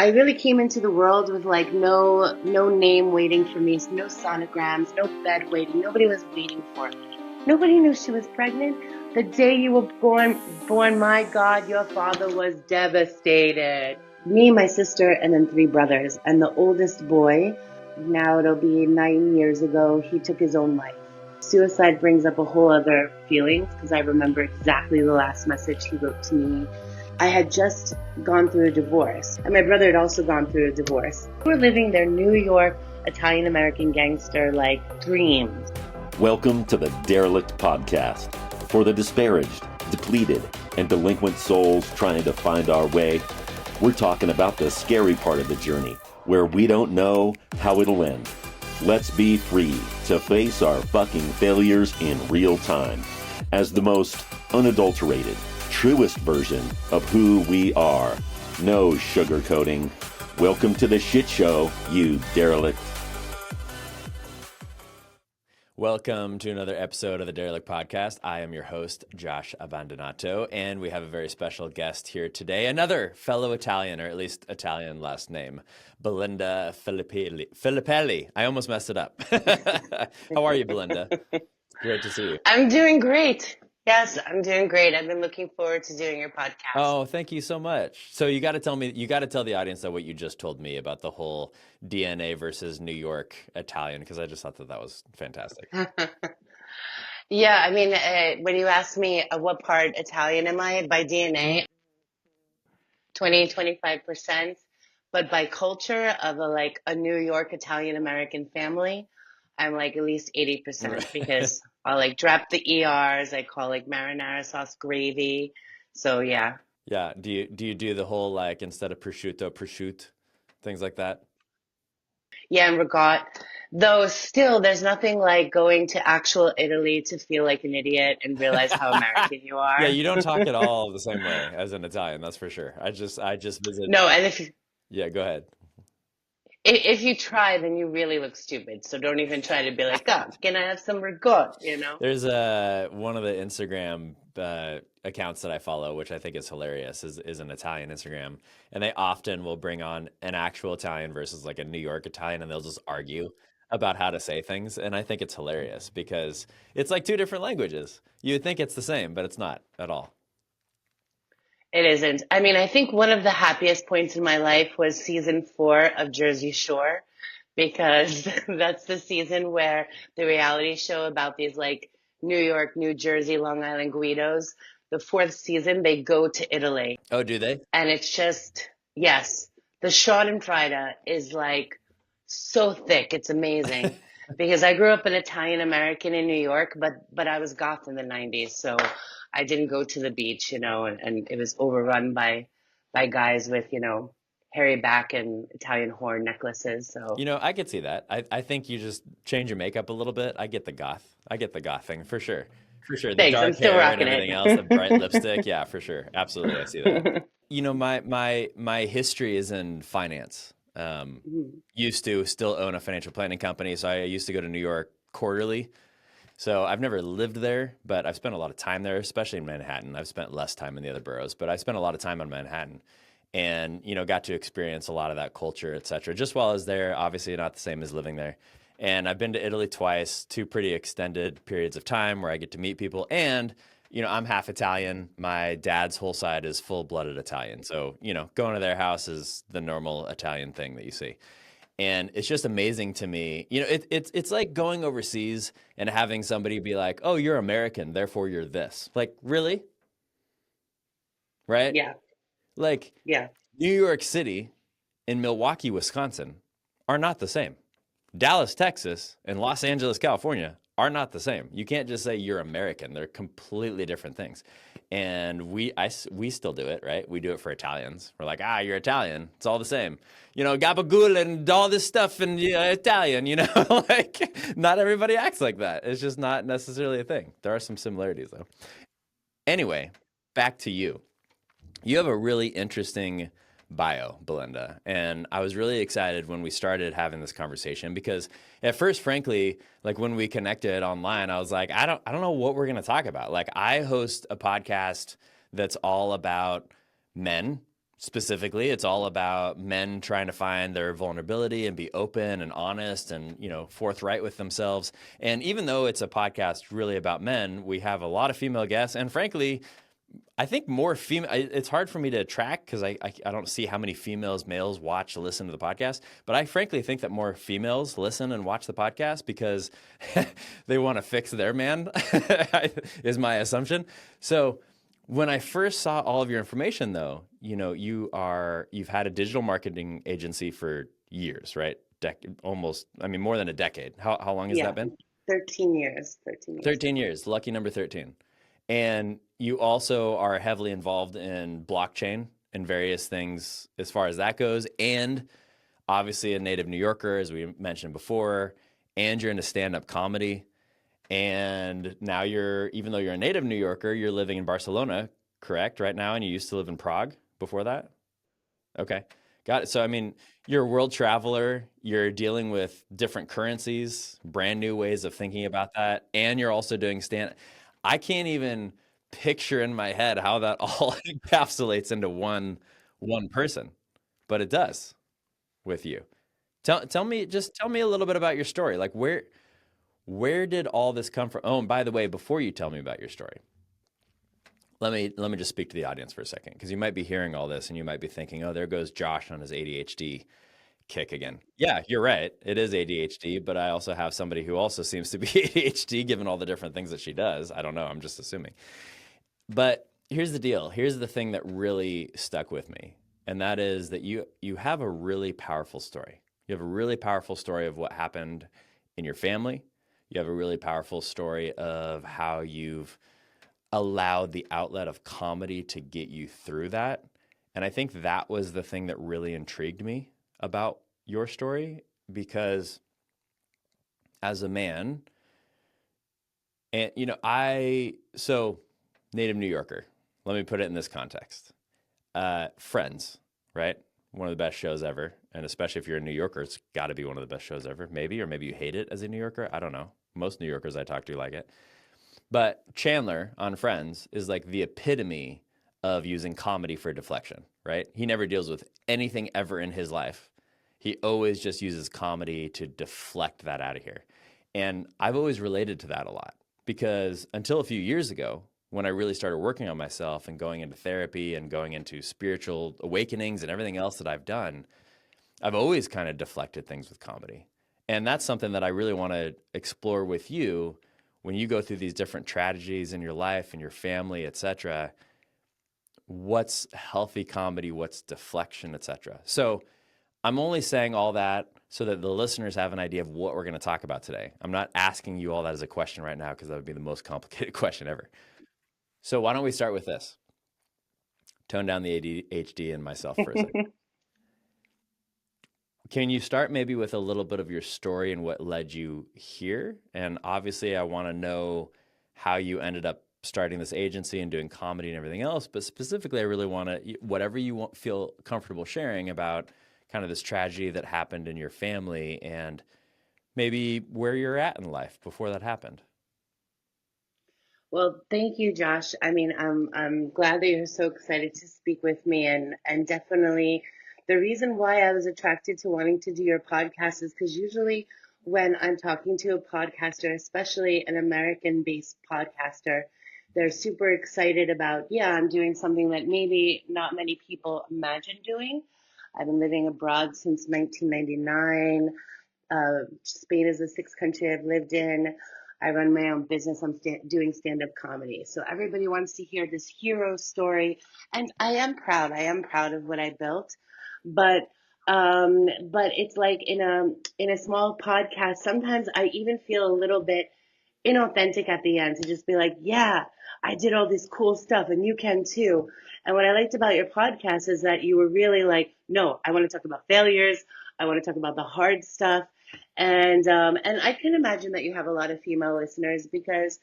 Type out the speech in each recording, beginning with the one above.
I really came into the world with like no name waiting for me, no sonograms, no bed waiting. Nobody was waiting for me. Nobody knew she was pregnant. The day you were born, my God, your father was devastated. Me, my sister, and then three brothers. And the oldest boy, now it'll be 9 years ago, he took his own life. Suicide brings up a whole other feelings because I remember exactly the last message he wrote to me. I had just gone through a divorce, and my brother had also gone through a divorce. We were living their New York Italian-American gangster like dreams. Welcome to the Derelict Podcast. For the disparaged, depleted, and delinquent souls trying to find our way, we're talking about the scary part of the journey, where we don't know how it'll end. Let's be free to face our fucking failures in real time as the most unadulterated, truest version of who we are. No sugarcoating. Welcome to the shit show, you derelict. Welcome to another episode of the Derelict Podcast. I am your host, Josh Abbandonato, and we have a very special guest here today, another fellow Italian, or at least Italian last name, Belinda Filippelli. I almost messed it up. How are you, Belinda? Great to see you. I'm doing great. Yes, I'm doing great. I've been looking forward to doing your podcast. Oh, thank you so much. So you got to tell the audience that what you just told me about the whole DNA versus New York Italian, because I just thought that was fantastic. Yeah, I mean, when you ask me what part Italian am I, by DNA, 25%, but by culture of a New York Italian-American family, I'm like at least 80% because I'll like drop the ERs, I call like marinara sauce gravy. So yeah. Yeah. Do you do the whole like instead of prosciutto, things like that? Yeah, and regat. Though still, there's nothing like going to actual Italy to feel like an idiot and realize how American you are. Yeah, you don't talk at all the same way as an Italian, that's for sure. I just visited. No, and Yeah, go ahead. if you try, then you really look stupid. So don't even try to be like, oh, can I have some regat? There's one of the Instagram accounts that I follow, which I think is hilarious, is an Italian Instagram, and they often will bring on an actual Italian versus like a New York Italian, and they'll just argue about how to say things, and I think it's hilarious because it's like two different languages. You would think it's the same, but it's not at all. It isn't. I mean, I think one of the happiest points in my life was season 4 of Jersey Shore, because that's the season where the reality show about these like New York, New Jersey, Long Island Guidos, the 4th season, they go to Italy. Oh, do they? And it's just, yes, the Schadenfreude is like so thick. It's amazing. Because I grew up an Italian American in New York, but I was goth in the 90s, so I didn't go to the beach, and it was overrun by guys with, hairy back and Italian horn necklaces. So I could see that. I think you just change your makeup a little bit. I get the goth thing for sure. For sure. The thanks, I'm dark still hair rocking and everything it. else, the bright lipstick. Yeah, for sure. Absolutely. I see that. My history is in finance. Used to still own a financial planning company. So I used to go to New York quarterly. So I've never lived there, but I've spent a lot of time there, especially in Manhattan. I've spent less time in the other boroughs, but I spent a lot of time in Manhattan and, got to experience a lot of that culture, et cetera. Just while I was there, obviously not the same as living there. And I've been to Italy twice, 2 pretty extended periods of time where I get to meet people. And, I'm half Italian. My dad's whole side is full-blooded Italian. So, going to their house is the normal Italian thing that you see. And it's just amazing to me. It's like going overseas and having somebody be like, oh, you're American, therefore you're this. Like, really? Right? Yeah. Like, Yeah. New York City and Milwaukee, Wisconsin are not the same. Dallas, Texas, and Los Angeles, California are not the same. You can't just say you're American. They're completely different things. And we still do it, right? We do it for Italians. We're like, you're Italian. It's all the same. Gabagool and all this stuff and Italian, like not everybody acts like that. It's just not necessarily a thing. There are some similarities though. Anyway, back to you. You have a really interesting bio, Belinda, and I was really excited when we started having this conversation because at first, frankly, like when we connected online, I was like, I don't know what we're going to talk about. Like I host a podcast that's all about men specifically, it's all about men trying to find their vulnerability and be open and honest and, forthright with themselves. And even though it's a podcast really about men, we have a lot of female guests. And frankly, I think more female. It's hard for me to track because I don't see how many males watch, listen to the podcast. But I frankly think that more females listen and watch the podcast because they want to fix their man, is my assumption. So when I first saw all of your information, though, you've had a digital marketing agency for years, right? Almost, more than a decade. How long has that been? 13 years. 13 years. 13 years. Lucky number 13. And you also are heavily involved in blockchain and various things as far as that goes. And obviously a native New Yorker, as we mentioned before, and you're into stand-up comedy. And now even though you're a native New Yorker, you're living in Barcelona, correct, right now? And you used to live in Prague before that? Okay, got it. So, you're a world traveler, you're dealing with different currencies, brand new ways of thinking about that, and you're also doing I can't even picture in my head how that all encapsulates into one person, but it does with you. Tell me a little bit about your story. Like where did all this come from? Oh, and by the way, before you tell me about your story, let me just speak to the audience for a second, because you might be hearing all this and you might be thinking, oh, there goes Josh on his ADHD kick again. Yeah, you're right. It is ADHD, but I also have somebody who also seems to be ADHD given all the different things that she does. I don't know. I'm just assuming. But here's the deal. Here's the thing that really stuck with me. And that is that you have a really powerful story. You have a really powerful story of what happened in your family. You have a really powerful story of how you've allowed the outlet of comedy to get you through that. And I think that was the thing that really intrigued me about your story, because as a man, and so native New Yorker, let me put it in this context. Friends, right? One of the best shows ever. And especially if you're a New Yorker, it's got to be one of the best shows ever. Maybe you hate it as a New Yorker. I don't know. Most New Yorkers I talk to like it. But Chandler on Friends is like the epitome of using comedy for deflection, right? He never deals with anything ever in his life. He always just uses comedy to deflect that out of here. And I've always related to that a lot, because until a few years ago, when I really started working on myself and going into therapy and going into spiritual awakenings and everything else that I've done, I've always kind of deflected things with comedy. And that's something that I really want to explore with you when you go through these different tragedies in your life and your family, etc. What's healthy comedy? What's deflection, etc. So I'm only saying all that so that the listeners have an idea of what we're going to talk about today. I'm not asking you all that as a question right now, because that would be the most complicated question ever. So why don't we start with this? Tone down the ADHD in myself for a second. Can you start maybe with a little bit of your story and what led you here? And obviously I want to know how you ended up starting this agency and doing comedy and everything else. But specifically, I really want to, whatever you feel comfortable sharing about kind of this tragedy that happened in your family and maybe where you're at in life before that happened. Well, thank you, Josh. I'm glad that you're so excited to speak with me, and definitely the reason why I was attracted to wanting to do your podcast is because usually when I'm talking to a podcaster, especially an American-based podcaster, they're super excited about, yeah, I'm doing something that maybe not many people imagine doing. I've been living abroad since 1999. Spain is the sixth country I've lived in. I run my own business. I'm doing stand-up comedy. So everybody wants to hear this hero story. And I am proud. I am proud of what I built. But it's like in a small podcast, sometimes I even feel a little bit inauthentic at the end to just be like, yeah, I did all this cool stuff and you can too. And what I liked about your podcast is that you were really like, no, I want to talk about failures. I want to talk about the hard stuff. And I can imagine that you have a lot of female listeners because,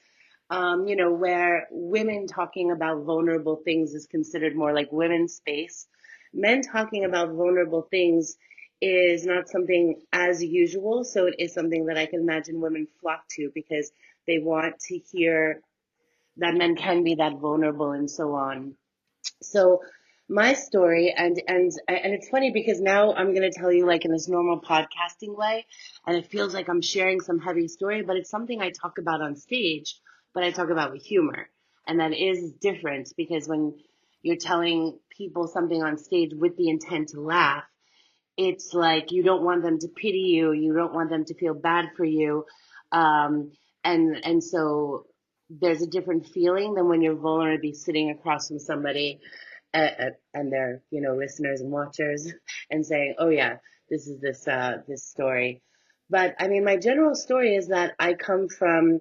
where women talking about vulnerable things is considered more like women's space. Men talking about vulnerable things is not something as usual. So it is something that I can imagine women flock to because they want to hear that men can be that vulnerable and so on. So My story, and it's funny because now I'm going to tell you like in this normal podcasting way, and it feels like I'm sharing some heavy story, but it's something I talk about on stage, but I talk about with humor. And that is different because when you're telling people something on stage with the intent to laugh, it's like you don't want them to pity you, you don't want them to feel bad for you, um, and so there's a different feeling than when you're vulnerably sitting across from somebody, and they're listeners and watchers and saying, oh yeah, this is this story. But I mean, my general story is that I come from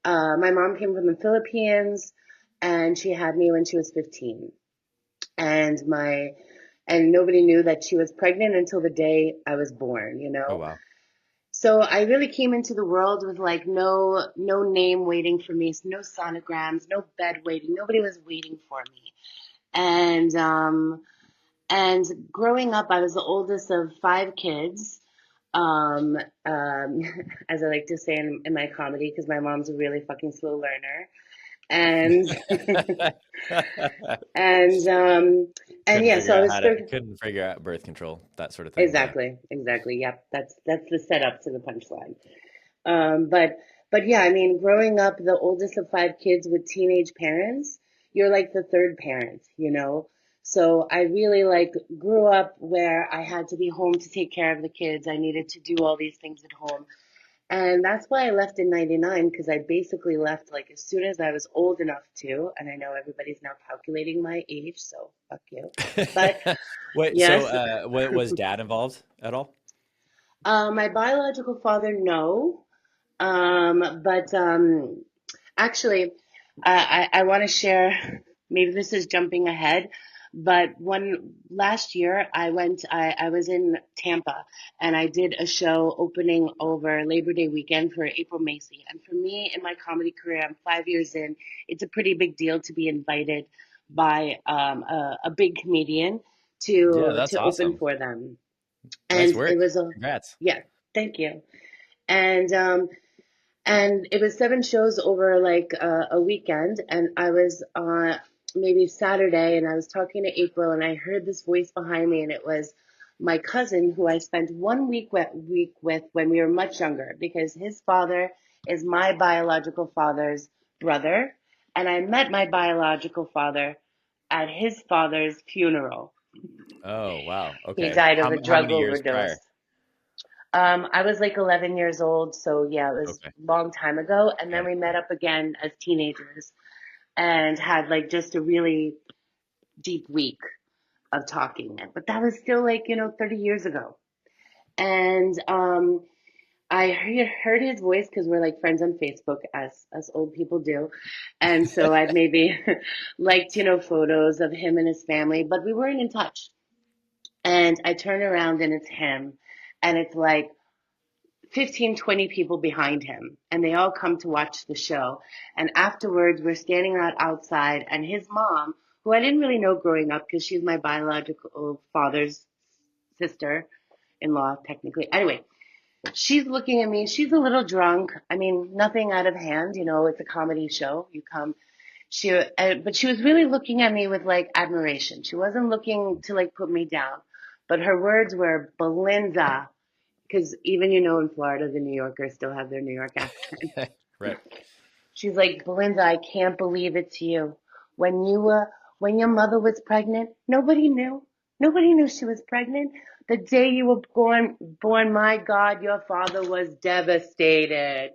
my mom came from the Philippines, and she had me when she was 15, and my and nobody knew that she was pregnant until the day I was born, Oh wow. So I really came into the world with like no name waiting for me, no sonograms, no bed waiting. Nobody was waiting for me. And growing up, I was the oldest of five kids. Um, um, as I like to say in my comedy, because my mom's a really fucking slow learner. And and um, and couldn't yeah, figure so I out was how to 30. couldn't figure out birth control, that sort of thing. Yeah. Exactly. Yep, that's the setup to the punchline. But yeah, I mean, growing up the oldest of five kids with teenage parents, you're like the third parent. So I really like grew up where I had to be home to take care of the kids. I needed to do all these things at home. And that's why I left in 99, because I basically left like as soon as I was old enough to, and I know everybody's now calculating my age, so fuck you. But Wait, so yes, was dad involved at all? my biological father, no. But actually, I want to share. Maybe this is jumping ahead, but one last year I was in Tampa, and I did a show opening over Labor Day weekend for April Macy. And for me, in my comedy career, I'm 5 years in. It's a pretty big deal to be invited by a big comedian Yeah, to that's open awesome. for them. Nice And it work. was a Congrats. yeah, thank you. And it was seven shows over like a weekend. And I was on maybe Saturday, and I was talking to April, and I heard this voice behind me, and it was my cousin who I spent 1 week with when we were much younger, because his father is my biological father's brother, and I met my biological father at his father's funeral. Oh, wow. He Okay. died How of a how drug many years overdose. prior? I was like 11 years old, so yeah, it was Okay. a long time ago. And Got then it. we met up again as teenagers and had like just a really deep week of talking. But that was still like, 30 years ago. And I heard his voice because we're like friends on Facebook, as old people do. And so I'd maybe liked, photos of him and his family, but we weren't in touch. And I turn around and it's him. And it's like 15, 20 people behind him, and they all come to watch the show. And afterwards, we're standing out outside, and his mom, who I didn't really know growing up because she's my biological father's sister in law, technically. Anyway, she's looking at me. She's a little drunk. I mean, nothing out of hand. It's a comedy show. You come. But she was really looking at me with like admiration. She wasn't looking to like put me down. But her words were, Belinda, because even in Florida, the New Yorkers still have their New York accent. Right. She's like, Belinda, I can't believe it's you. When your mother was pregnant, nobody knew. Nobody knew she was pregnant. The day you were born, my God, your father was devastated.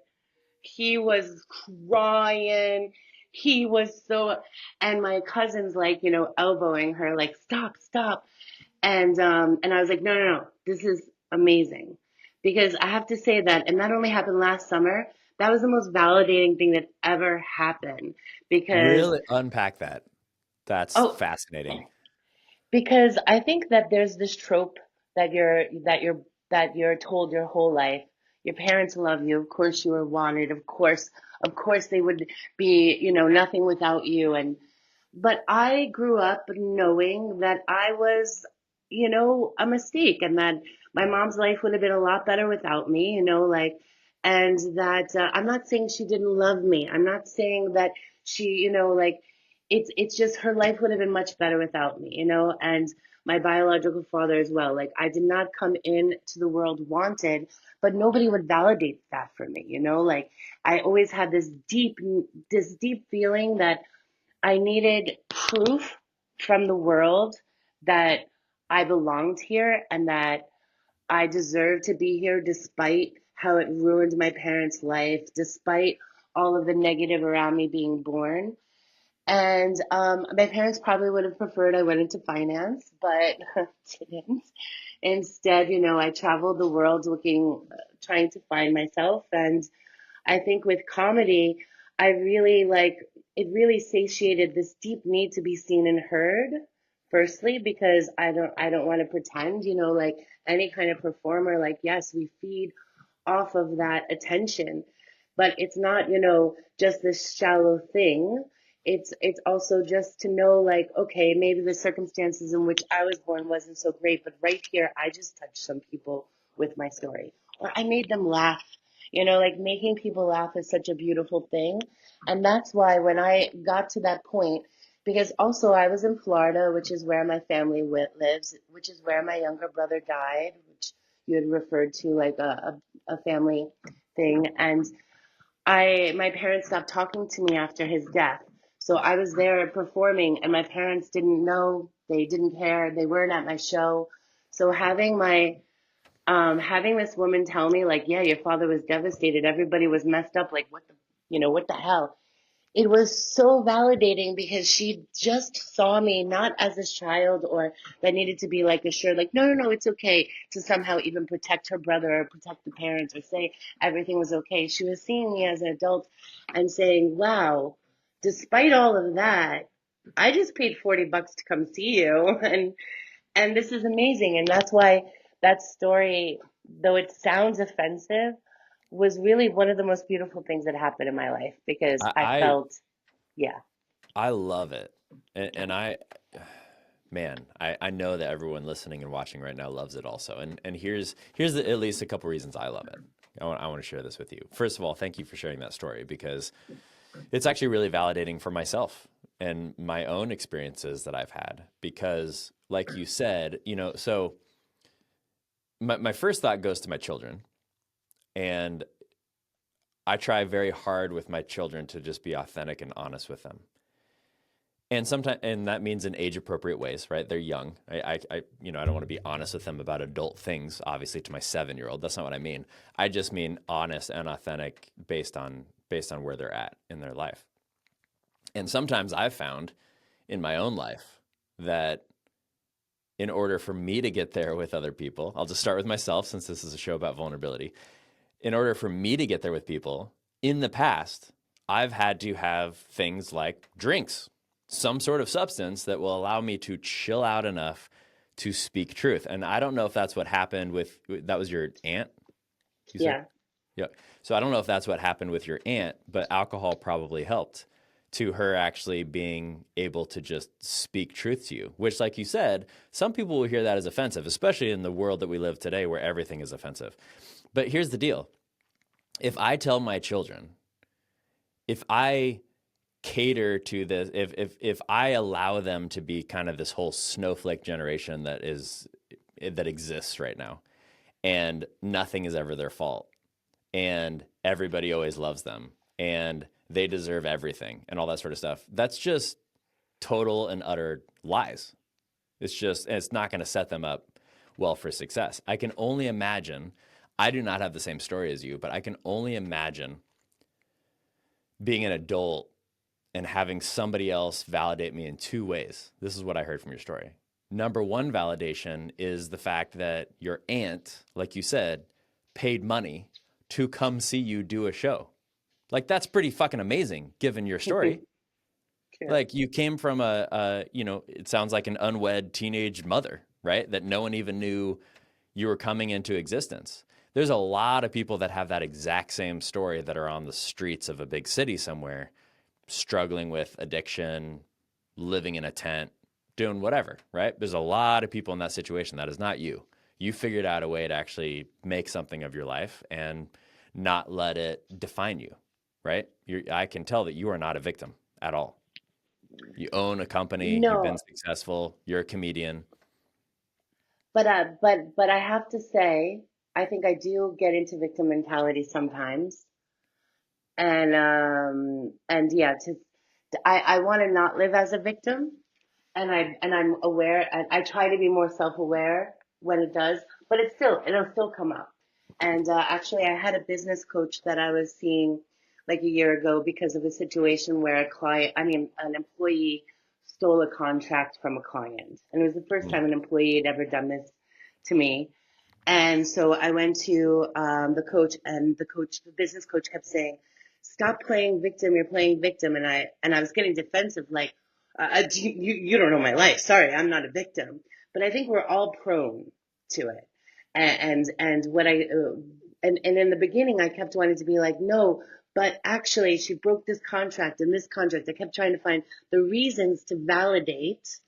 He was crying. He was so, and my cousin's like, elbowing her, like, stop, stop. And I was like, no, this is amazing. Because I have to say that, and that only happened last summer. That was the most validating thing that ever happened. Because, Really unpack that. That's oh, fascinating. because I think that there's this trope that you're told your whole life. Your parents love you. Of course you are wanted. Of course they would be, nothing without you. But I grew up knowing that I was, a mistake, and that my mom's life would have been a lot better without me, like, and that I'm not saying she didn't love me. I'm not saying that she, like, it's just her life would have been much better without me, you know, and my biological father as well. Like I did not come into the world wanted, but nobody would validate that for me, you know? Like I always had this deep feeling that I needed proof from the world that I belonged here and that I deserved to be here despite how it ruined my parents' life, despite all of the negative around me being born. And my parents probably would have preferred I went into finance, but didn't. Instead, you know, I traveled the world looking, trying to find myself. And I think with comedy, I really it really satiated this deep need to be seen and heard. Firstly, because I don't want to pretend, you know, like any kind of performer, like yes, we feed off of that attention, but it's not, you know, just this shallow thing. It's also just to know like, okay, maybe the circumstances in which I was born wasn't so great, but right here I just touched some people with my story. Or I made them laugh. You know, like making people laugh is such a beautiful thing. And that's why when I got to that point, because also I was in Florida, which is where my family lives, which is where my younger brother died, which you had referred to like a family thing. And my parents stopped talking to me after his death. So I was there performing and my parents didn't know, they didn't care, they weren't at my show. So having this woman tell me like, yeah, your father was devastated, everybody was messed up, like what the, you know, what the hell? It was so validating because she just saw me not as a child or that needed to be like assured, like, no, no, no, it's okay to somehow even protect her brother or protect the parents or say everything was okay. She was seeing me as an adult and saying, wow, despite all of that, I just paid $40 to come see you. And this is amazing. And that's why that story, though it sounds offensive, was really one of the most beautiful things that happened in my life because I I I, felt, yeah. I love it, and man, I know that everyone listening and watching right now loves it also. And at least a couple reasons I love it. I want to share this with you. First of all, thank you for sharing that story because it's actually really validating for myself and my own experiences that I've had. Because, like you said, you know, so my first thought goes to my children, and I try very hard with my children to just be authentic and honest with them. And sometimes, and that means in age appropriate ways, right? They're young. You know, I don't want to be honest with them about adult things, obviously, to my 7-year-old. That's not what I mean. I just mean honest and authentic based on where they're at in their life. And sometimes I've found in my own life that in order for me to get there with other people, I'll just start with myself since this is a show about vulnerability. In order for me to get there with people, in the past, I've had to have things like drinks, some sort of substance that will allow me to chill out enough to speak truth. And I don't know if that's what happened that was your aunt, you said? Yeah. Yeah. So I don't know if that's what happened with your aunt, but alcohol probably helped to her actually being able to just speak truth to you, which, like you said, some people will hear that as offensive, especially in the world that we live today where everything is offensive. But here's the deal. If I tell my children, if I cater to this, if I allow them to be kind of this whole snowflake generation that exists right now, and nothing is ever their fault, and everybody always loves them, and they deserve everything, and all that sort of stuff, that's just total and utter lies. It's not going to set them up well for success. I can only imagine. I do not have the same story as you, but I can only imagine being an adult and having somebody else validate me in two ways. This is what I heard from your story. Number one validation is the fact that your aunt, like you said, paid money to come see you do a show. Like, that's pretty fucking amazing given your story. True. Like, you came from it sounds like an unwed teenage mother, right? That no one even knew you were coming into existence. There's a lot of people that have that exact same story that are on the streets of a big city somewhere, struggling with addiction, living in a tent, doing whatever, right? There's a lot of people in that situation. That is not you. You figured out a way to actually make something of your life and not let it define you, right? I can tell that you are not a victim at all. You own a company, you've been No, successful, you're a comedian. but I have to say, I think I do get into victim mentality sometimes, and yeah, I want to not live as a victim, and I'm aware, and I try to be more self-aware when it does, but it'll still come up. And actually, I had a business coach that I was seeing like a year ago because of a situation where an employee stole a contract from a client, and it was the first Mm. time an employee had ever done this to me. And so I went to the coach, and the business coach, kept saying, "Stop playing victim. You're playing victim." And I was getting defensive, like, "You don't know my life. Sorry, I'm not a victim." But I think we're all prone to it. And what I and in the beginning, I kept wanting to be like, "No." But actually, she broke this contract and this contract. I kept trying to find the reasons to validate,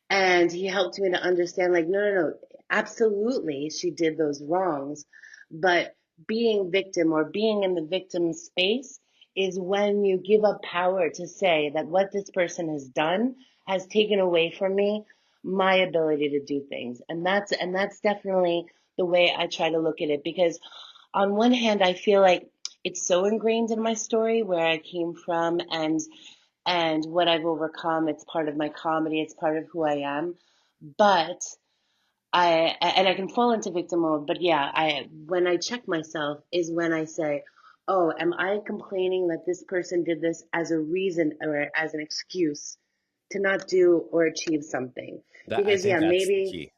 and he helped me to understand, like, no, no, no, absolutely, she did those wrongs. But being victim, or being in the victim space, is when you give up power to say that what this person has done has taken away from me my ability to do things. And that's definitely the way I try to look at it, because on one hand, I feel like it's so ingrained in my story, where I came from, and what I've overcome. It's part of my comedy. It's part of who I am. But I can fall into victim mode. But yeah, when I check myself is when I say, oh, am I complaining that this person did this as a reason or as an excuse to not do or achieve something? That I Because think yeah, that's the maybe, key.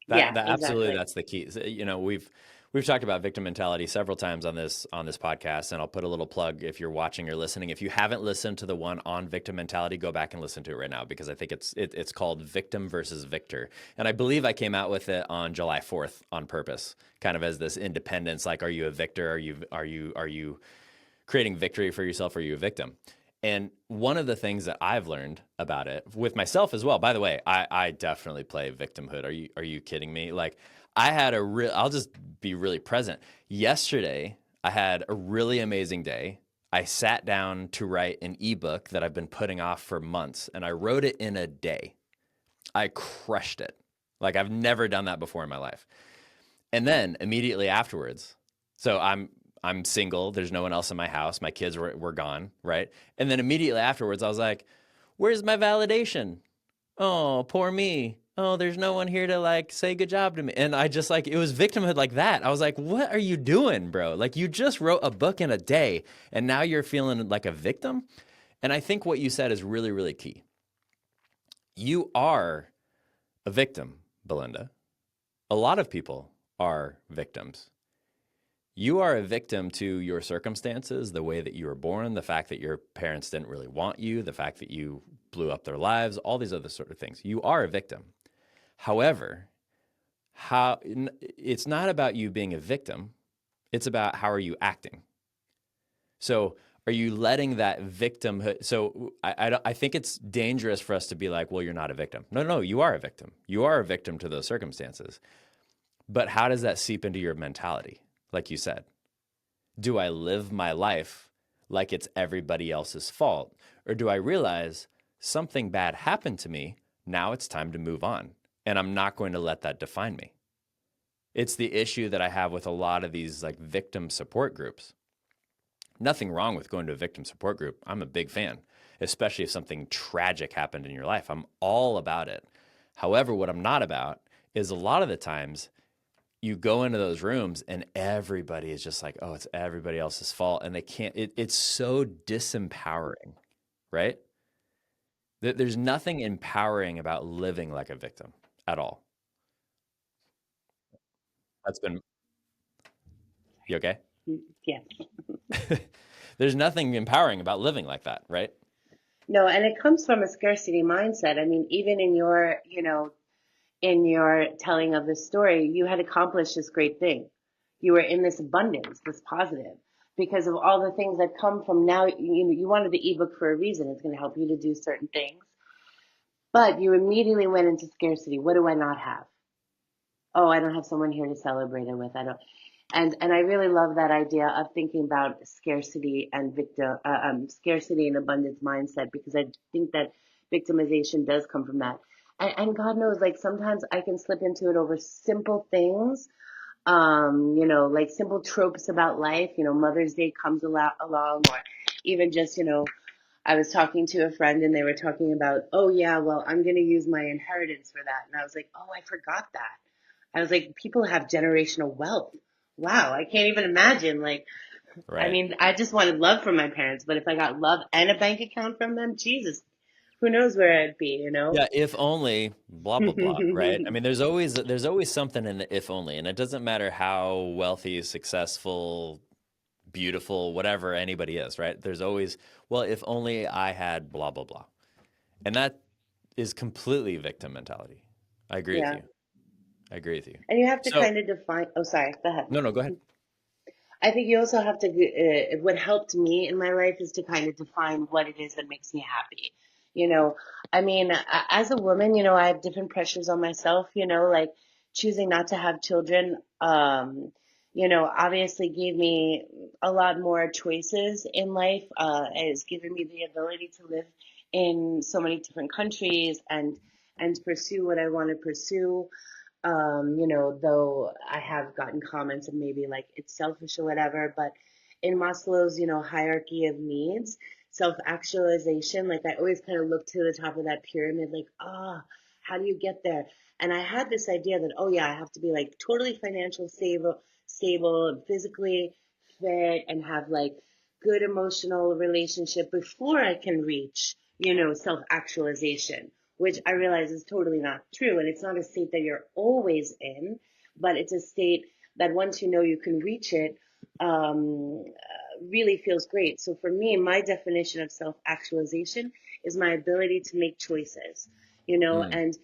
yeah, That absolutely, exactly. that's the key. We've talked about victim mentality several times on this podcast, and I'll put a little plug if you're watching or listening. If you haven't listened to the one on victim mentality, go back and listen to it right now, because I think it's called Victim versus Victor. And I believe I came out with it on July 4th on purpose, kind of as this independence, like, are you a victor? Are you creating victory for yourself? Or are you a victim? And one of the things that I've learned about it with myself as well, by the way, I definitely play victimhood. Are you kidding me? Like, I had I'll just be really present. Yesterday, I had a really amazing day. I sat down to write an ebook that I've been putting off for months, and I wrote it in a day. I crushed it. Like, I've never done that before in my life. And then immediately afterwards, so I'm single. There's no one else in my house. My kids were gone, right? And then immediately afterwards, I was like, "Where's my validation? Oh, poor me. Oh, there's no one here to, like, say good job to me." And I just, like, it was victimhood like that. I was like, "What are you doing, bro? Like, you just wrote a book in a day, and now you're feeling like a victim." And I think what you said is really, really key. You are a victim, Belinda. A lot of people are victims. You are a victim to your circumstances, the way that you were born, the fact that your parents didn't really want you, the fact that you blew up their lives, all these other sort of things. You are a victim. However, it's not about you being a victim. It's about how are you acting. So are you letting that victimhood? So I think it's dangerous for us to be like, well, you're not a victim. No, no, you are a victim. You are a victim to those circumstances. But how does that seep into your mentality? Like you said, do I live my life like it's everybody else's fault? Or do I realize something bad happened to me? Now it's time to move on. And I'm not going to let that define me. It's the issue that I have with a lot of these, like, victim support groups. Nothing wrong with going to a victim support group. I'm a big fan, especially if something tragic happened in your life. I'm all about it. However, what I'm not about is a lot of the times you go into those rooms and everybody is just like, oh, it's everybody else's fault. And they can't, it's so disempowering, right? There's nothing empowering about living like a victim at all. That's been, you okay? Yes. There's nothing empowering about living like that, right? No, and it comes from a scarcity mindset. I mean, even in your, in your telling of the story, you had accomplished this great thing. You were in this abundance, this positive, because of all the things that come from now. You wanted the ebook for a reason. It's going to help you to do certain things. But you immediately went into scarcity. What do I not have? Oh, I don't have someone here to celebrate it with. I don't. And I really love that idea of thinking about scarcity and abundance mindset, because I think that victimization does come from that. And God knows, like sometimes I can slip into it over simple things, like simple tropes about life. Mother's Day comes along, or even just, I was talking to a friend and they were talking about, oh yeah, well, I'm going to use my inheritance for that. And I was like, oh, I forgot that. I was like, people have generational wealth. Wow, I can't even imagine. Like, I Right. mean, I just wanted love from my parents, but if I got love and a bank account from them, Jesus, who knows where I'd be? Yeah, if only blah blah blah, right? I mean, there's always something in the if only, and it doesn't matter how wealthy, successful, beautiful, whatever anybody is, right? There's always, well, if only I had blah blah blah. And that is completely victim mentality. I agree with Yeah. you. I agree with you. And you have to So, kind of define, oh, sorry, go ahead. no, go ahead. I think you also have to, what helped me in my life is to kind of define what it is that makes me happy. You know, I mean, as a woman, I have different pressures on myself, like choosing not to have children, obviously gave me a lot more choices in life. It's given me the ability to live in so many different countries and pursue what I want to pursue. Though I have gotten comments of maybe like it's selfish or whatever, but in Maslow's, hierarchy of needs, self-actualization, like I always kind of look to the top of that pyramid, like, how do you get there? And I had this idea that, oh yeah, I have to be like totally financial stable and physically fit and have like good emotional relationship before I can reach, self-actualization, which I realize is totally not true. And it's not a state that you're always in, but it's a state that once you know you can reach it, really feels great. So for me, my definition of self actualization is my ability to make choices, Mm, and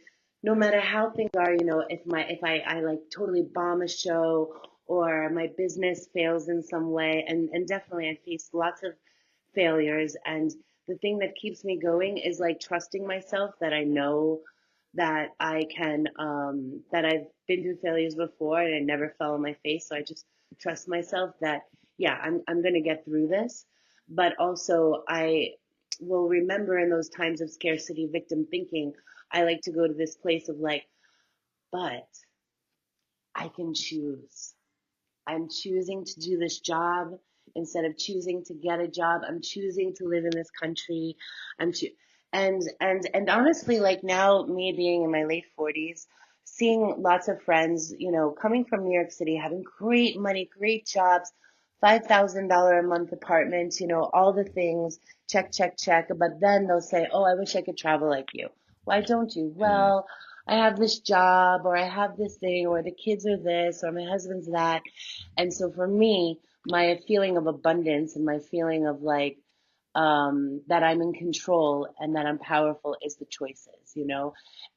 no matter how things are, if I like totally bomb a show or my business fails in some way, and definitely I faced lots of failures, and the thing that keeps me going is like trusting myself that I know that I can, that I've been through failures before and I never fell on my face. So I just trust myself that, yeah, I'm going to get through this. But also, I will remember in those times of scarcity victim thinking, I like to go to this place of like, but I can choose. I'm choosing to do this job instead of choosing to get a job. I'm choosing to live in this country. I'm cho- and honestly, like now, me being in my late 40s, seeing lots of friends, coming from New York City, having great money, great jobs, $5,000 a month apartments, all the things, check, check, check. But then they'll say, "Oh, I wish I could travel like you." Why don't you? mm. Well, I have this job, or I have this thing, or the kids are this, or my husband's that. And so for me, my feeling of abundance and my feeling of like, that I'm in control and that I'm powerful is the choices.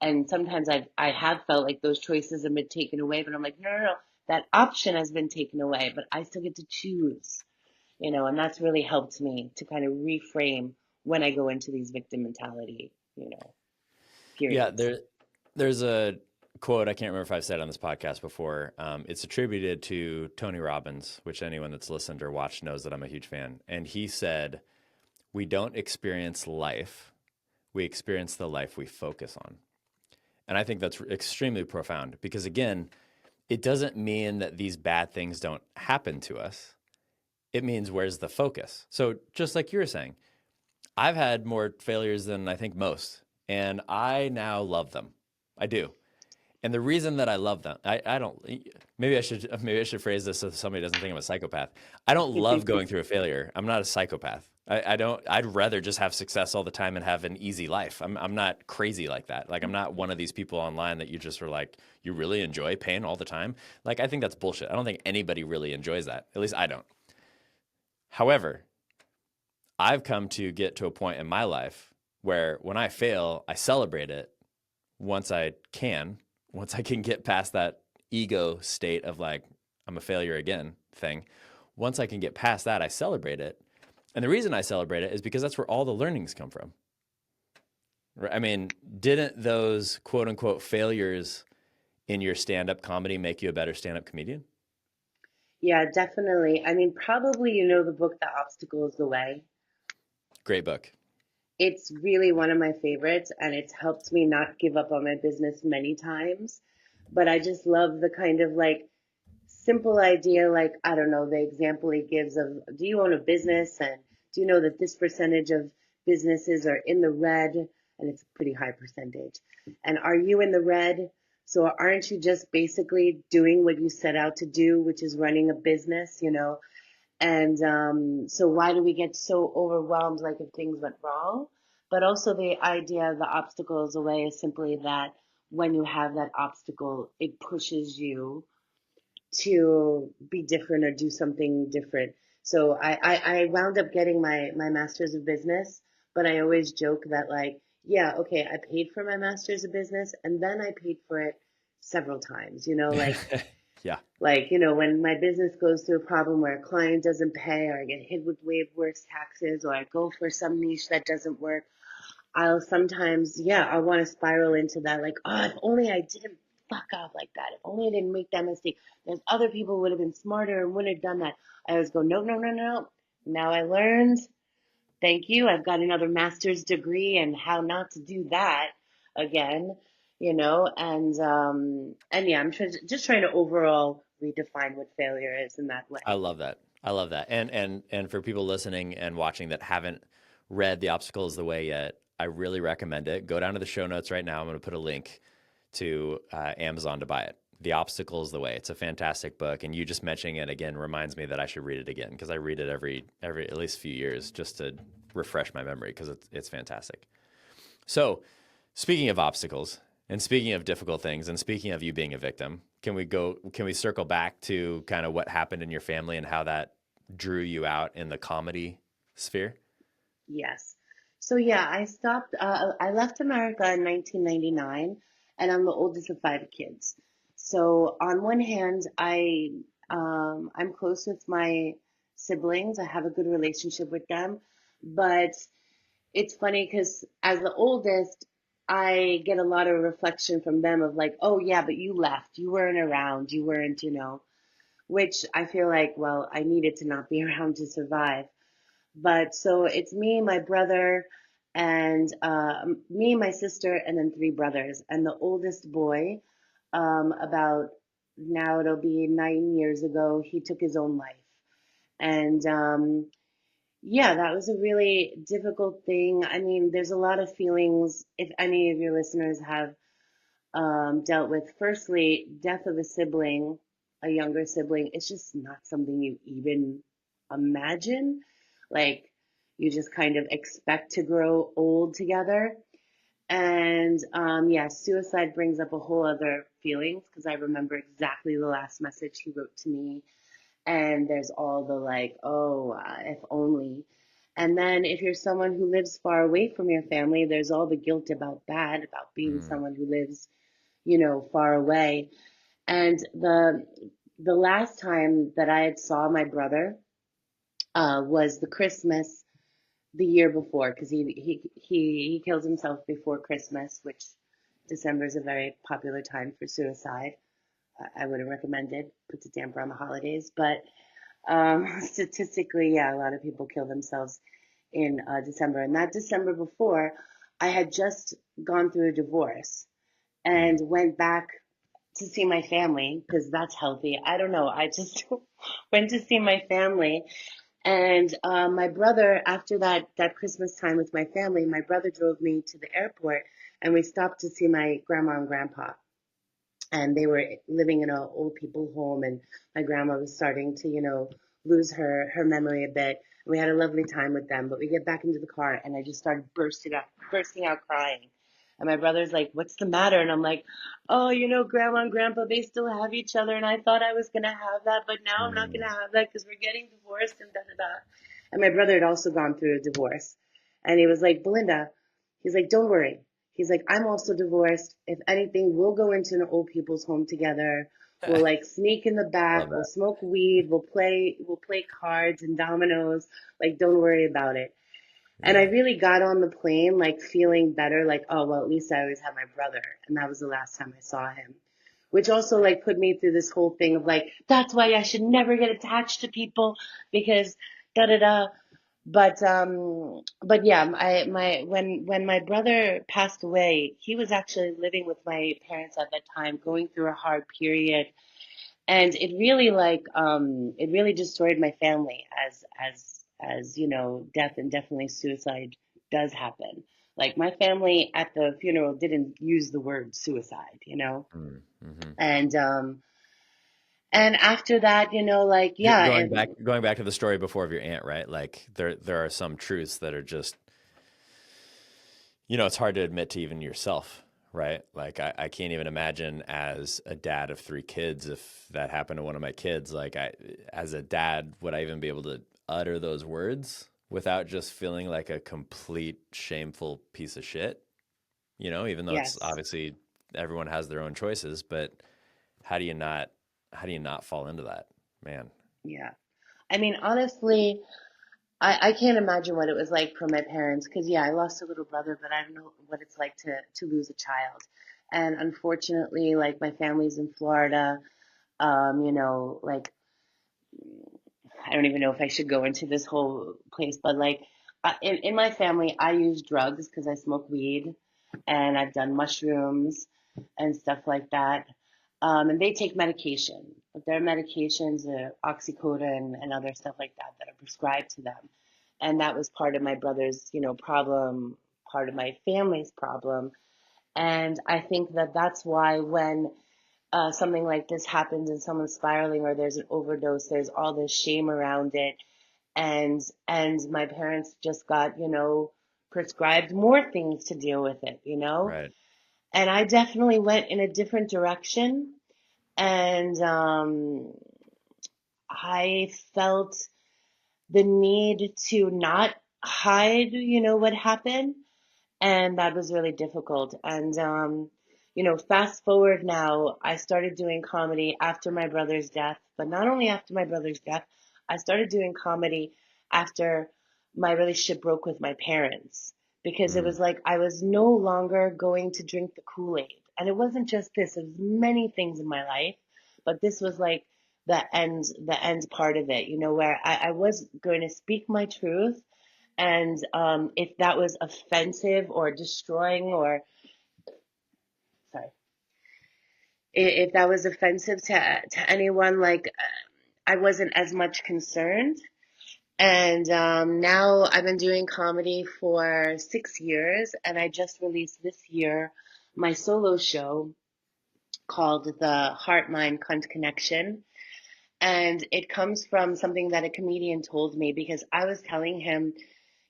And sometimes I have felt like those choices have been taken away, but I'm like, no, no, no, that option has been taken away, but I still get to choose, and that's really helped me to kind of reframe when I go into these victim mentality, Yeah, periods. there's a quote, I can't remember if I've said it on this podcast before. It's attributed to Tony Robbins, which anyone that's listened or watched knows that I'm a huge fan. And he said, "We don't experience life, we experience the life we focus on." And I think that's extremely profound because, again, it doesn't mean that these bad things don't happen to us. It means where's the focus? So, just like you were saying, I've had more failures than I think most, and I now love them. I do. And the reason that I love them, I don't, maybe I should phrase this so somebody doesn't think I'm a psychopath. I don't love going through a failure. I'm not a psychopath. I don't, I'd rather just have success all the time and have an easy life. I'm not crazy like that. Like, I'm not one of these people online that you just are like, you really enjoy pain all the time. Like, I think that's bullshit. I don't think anybody really enjoys that. At least I don't. However, I've come to get to a point in my life where when I fail, I celebrate it once I can, once I can get past that ego state of like, I'm a failure again thing. Once I can get past that, I celebrate it. And the reason I celebrate it is because that's where all the learnings come from. Right? I mean, didn't those quote unquote failures in your stand up comedy make you a better stand up comedian? Yeah, definitely. I mean, probably you know the book The Obstacle is the Way. Great book. It's really one of my favorites, and it's helped me not give up on my business many times. But I just love the kind of like simple idea, like, I don't know, the example he gives of, do you own a business? And do you know that this percentage of businesses are in the red? And it's a pretty high percentage. And are you in the red? So aren't you just basically doing what you set out to do, which is running a business, you know? And so why do we get so overwhelmed like if things went wrong? But also the idea of the obstacle is away is simply that when you have that obstacle, it pushes you to be different or do something different. So I wound up getting my master's of business, but I always joke that like, yeah, okay, I paid for my master's of business and then I paid for it several times, you know, Yeah. like, you know, when my business goes through a problem where a client doesn't pay or I get hit with way worse taxes or I go for some niche that doesn't work, I'll sometimes, yeah, I want to spiral into that, like, oh, if only I didn't fuck up like that. If only I didn't make that mistake. There's other people who would have been smarter and wouldn't have done that. I always go, no, no, no, no. Now I learned. Thank you. I've got another master's degree and how not to do that again, you know, and yeah, just trying to overall redefine what failure is in that I way. love that. I love that. And for people listening and watching that haven't read The Obstacle is the Way yet, I really recommend it. Go down to the show notes right now. I'm going to put a link to Amazon to buy it. The Obstacle is the Way. It's a fantastic book, and you just mentioning it again reminds me that I should read it again because I read it every at least few years just to refresh my memory because it's fantastic. So, speaking of obstacles and speaking of difficult things and speaking of you being a victim, can we circle back to kind of what happened in your family and how that drew you out in the comedy sphere? Yes. So yeah, I left America in 1999 and I'm the oldest of five kids. So on one hand, I'm close with my siblings. I have a good relationship with them, but it's funny because as the oldest, I get a lot of reflection from them of like, oh yeah, but you left. You weren't around. You weren't, you know, which I feel like, well, I needed to not be around to survive. But so it's me, my brother, and me, my sister, and then three brothers. And the oldest boy, about now it'll be 9 years ago, he took his own life. And yeah, that was a really difficult thing. I mean, there's a lot of feelings. If any of your listeners have dealt with, firstly, death of a sibling, a younger sibling, it's just not something you even imagine. Like, you just kind of expect to grow old together. And yeah, suicide brings up a whole other feelings because I remember exactly the last message he wrote to me. And there's all the like, oh, if only. And then if you're someone who lives far away from your family, there's all the guilt about that, about being Mm. someone who lives, you know, far away. And the last time that I had saw my brother was the Christmas the year before, because he kills himself before Christmas, which December is a very popular time for suicide. I wouldn't recommend it. Puts a damper on the holidays, but statistically, yeah, a lot of people kill themselves in December. And that December before, I had just gone through a divorce and Mm. went back to see my family because that's healthy. I don't know. I just went to see my family. And my brother, after that Christmas time with my family, my brother drove me to the airport and we stopped to see my grandma and grandpa. And they were living in an old people home, and my grandma was starting to, you know, lose her memory a bit. We had a lovely time with them, but we get back into the car, and I just started bursting out crying. And my brother's like, "What's the matter?" And I'm like, "Oh, you know, grandma and grandpa, they still have each other, and I thought I was gonna have that, but now I'm not Mm. gonna have that because we're getting divorced and da da da." And my brother had also gone through a divorce, and he was like, "Belinda," he's like, "Don't worry." He's like, I'm also divorced. If anything, we'll go into an old people's home together. We'll like sneak in the Love back. We'll that. smoke weed. We'll play cards and dominoes. Like, don't worry about it. And I Yeah. really got on the plane like feeling better. Like, oh well, at least I always have my brother, and that was the last time I saw him. which also like put me through this whole thing of like, that's why I should never get attached to people because da da da. But yeah, when my brother passed away, he was actually living with my parents at that time, going through a hard period, and it really destroyed my family as you know, death and definitely suicide does happen. Like my family at the funeral didn't use the word suicide, you know, Mm-hmm. and after that, you know, like yeah, Going back to the story before of your aunt, right? Like there are some truths that are just, it's hard to admit to even yourself, right? Like I can't even imagine as a dad of 3 kids if that happened to one of my kids. Like as a dad, would I even be able to utter those words without just feeling like a complete shameful piece of shit? Even though it's yes, obviously everyone has their own choices, but how do you not fall into that, man? yeah. I mean, honestly, I can't imagine what it was like for my parents because yeah, I lost a little brother, but I don't know what it's like to lose a child. And unfortunately, like my family's in Florida, you know, like I don't even know if I should go into this whole place, but like in my family, I use drugs because I smoke weed and I've done mushrooms and stuff like that. And they take medication, but their medications are oxycodone and other stuff like that that are prescribed to them. And that was part of my brother's, you know, problem, part of my family's problem. And I think that that's why when something like this happens and someone's spiraling or there's an overdose, there's all this shame around it. And my parents just got, you know, prescribed more things to deal with it, you know? Right. And I definitely went in a different direction. And I felt the need to not hide, you know, what happened, and that was really difficult. And you know, fast forward now, I started doing comedy after my brother's death, but not only after my brother's death, I started doing comedy after my relationship broke with my parents because it Mm. was like I was no longer going to drink the Kool-Aid. And it wasn't just this, it was many things in my life, but this was like the end part of it, you know, where I was going to speak my truth, and if that was offensive or destroying, or sorry, if that was offensive to anyone, like I wasn't as much concerned. And now I've been doing comedy for 6 years, and I just released this year my solo show called The Heart Mind Cunt Connection. And it comes from something that a comedian told me because I was telling him,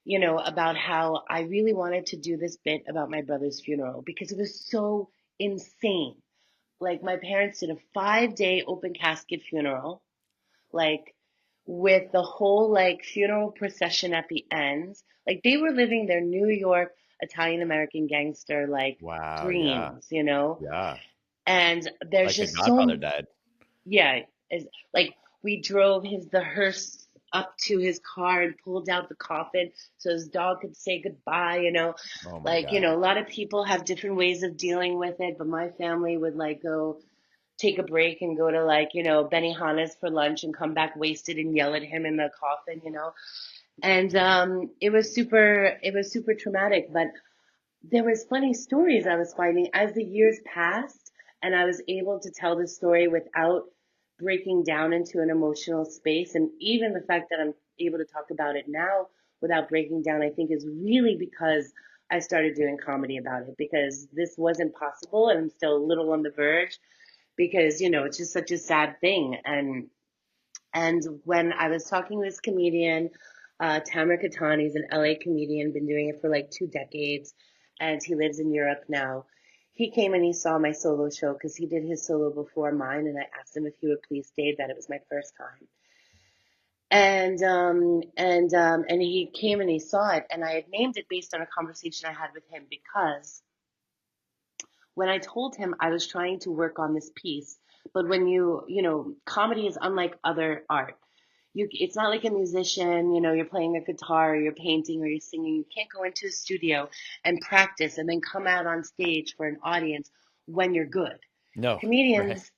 you know, about how I really wanted to do this bit about my brother's funeral because it was so insane. Like, my parents did a 5 day open casket funeral, like, with the whole, like, funeral procession at the end. Like, they were living their New York Italian American gangster, like, Wow. Yeah. dreams, you know? Yeah. And It's there's like the just Godfather so, died. yeah, is like we drove the hearse up to his car and pulled out the coffin so his dog could say goodbye, you know. Oh my Like, you God. know, a lot of people have different ways of dealing with it, but my family would like go take a break and go to like, you know, Benihana's for lunch and come back wasted and yell at him in the coffin, you know. And it was super traumatic, but there was funny stories I was finding as the years passed, and I was able to tell the story without breaking down into an emotional space. And even the fact that I'm able to talk about it now without breaking down, I think is really because I started doing comedy about it, because this wasn't possible and I'm still a little on the verge because, you know, it's just such a sad thing. And when I was talking to this comedian, Tamara Katani's an LA comedian, been doing it for like 2 decades, and he lives in Europe now. He came and he saw my solo show because he did his solo before mine, and I asked him if he would please stage that. It was my first time. And he came and he saw it, and I had named it based on a conversation I had with him because when I told him I was trying to work on this piece, but when you know, comedy is unlike other art. It's not like a musician, you know, you're playing a guitar or you're painting or you're singing. You can't go into a studio and practice and then come out on stage for an audience when you're good. No, right. Comedians,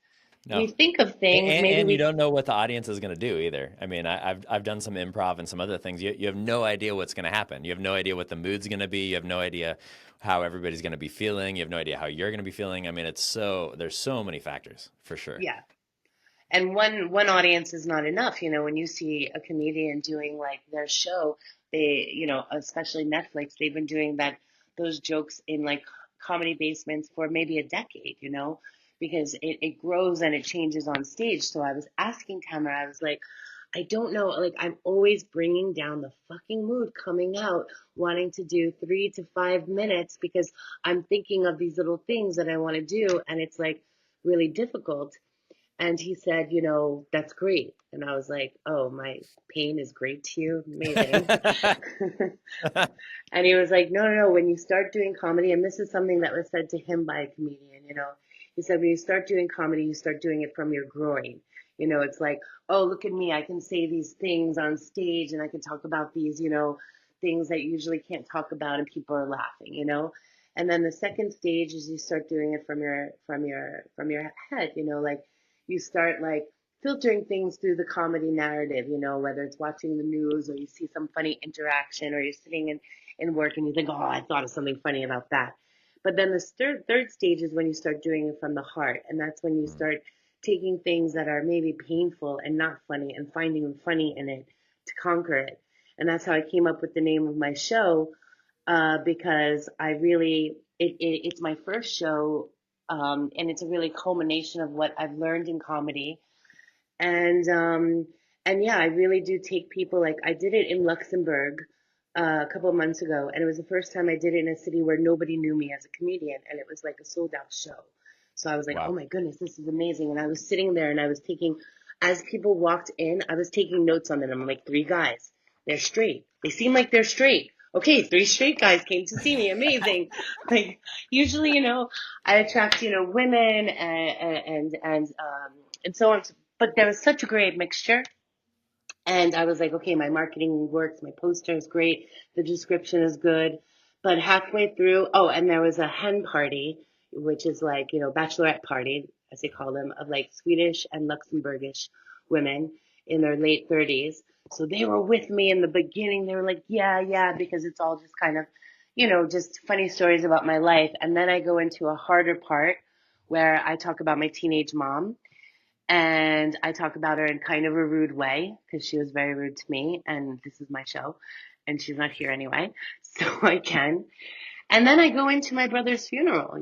No. we think of things, maybe And you we, don't know what the audience is going to do either. I mean, I've done some improv and some other things. You have no idea what's going to happen. You have no idea what the mood's going to be. You have no idea how everybody's going to be feeling. You have no idea how you're going to be feeling. I mean, there's so many factors for sure. yeah. And one audience is not enough. When you see a comedian doing like their show, especially Netflix, they've been doing those jokes in like comedy basements for maybe a decade, because it grows and it changes on stage. So I was asking Tamara, I was like, I don't know, like I'm always bringing down the fucking mood coming out, wanting to do 3 to 5 minutes because I'm thinking of these little things that I want to do, and it's like really difficult. And he said, that's great. And I was like, oh, my pain is great to you. Amazing. And he was like, no, no, no. When you start doing comedy, and this is something that was said to him by a comedian, he said, when you start doing comedy, you start doing it from your groin. It's like, oh, look at me. I can say these things on stage and I can talk about these, things that you usually can't talk about and people are laughing. And then the second stage is you start doing it from your head, like you start like filtering things through the comedy narrative, whether it's watching the news or you see some funny interaction or you're sitting in work and you think, oh, I thought of something funny about that. But then the third stage is when you start doing it from the heart. And that's when you start taking things that are maybe painful and not funny and finding funny in it to conquer it. And that's how I came up with the name of my show, because it's my first show, and it's a really culmination of what I've learned in comedy. And yeah, I really do take people, like I did it in Luxembourg a couple of months ago, and it was the first time I did it in a city where nobody knew me as a comedian, and it was like a sold out show. So I was like, oh Wow. my goodness, this is amazing. And I was sitting there and I was as people walked in, I was taking notes on them. I'm like, 3 guys, they're straight. They seem like they're straight. Okay, 3 straight guys came to see me. Amazing. Like usually, I attract, women and so on. But there was such a great mixture. And I was like, okay, my marketing works, my poster is great, the description is good. But halfway through, oh, and there was a hen party, which is like, bachelorette party, as they call them, of like Swedish and Luxembourgish women in their late 30s. So they were with me in the beginning. They were like, yeah, yeah, because it's all just kind of, just funny stories about my life. And then I go into a harder part where I talk about my teenage mom, and I talk about her in kind of a rude way because she was very rude to me, and this is my show, and she's not here anyway, so I can. And then I go into my brother's funeral,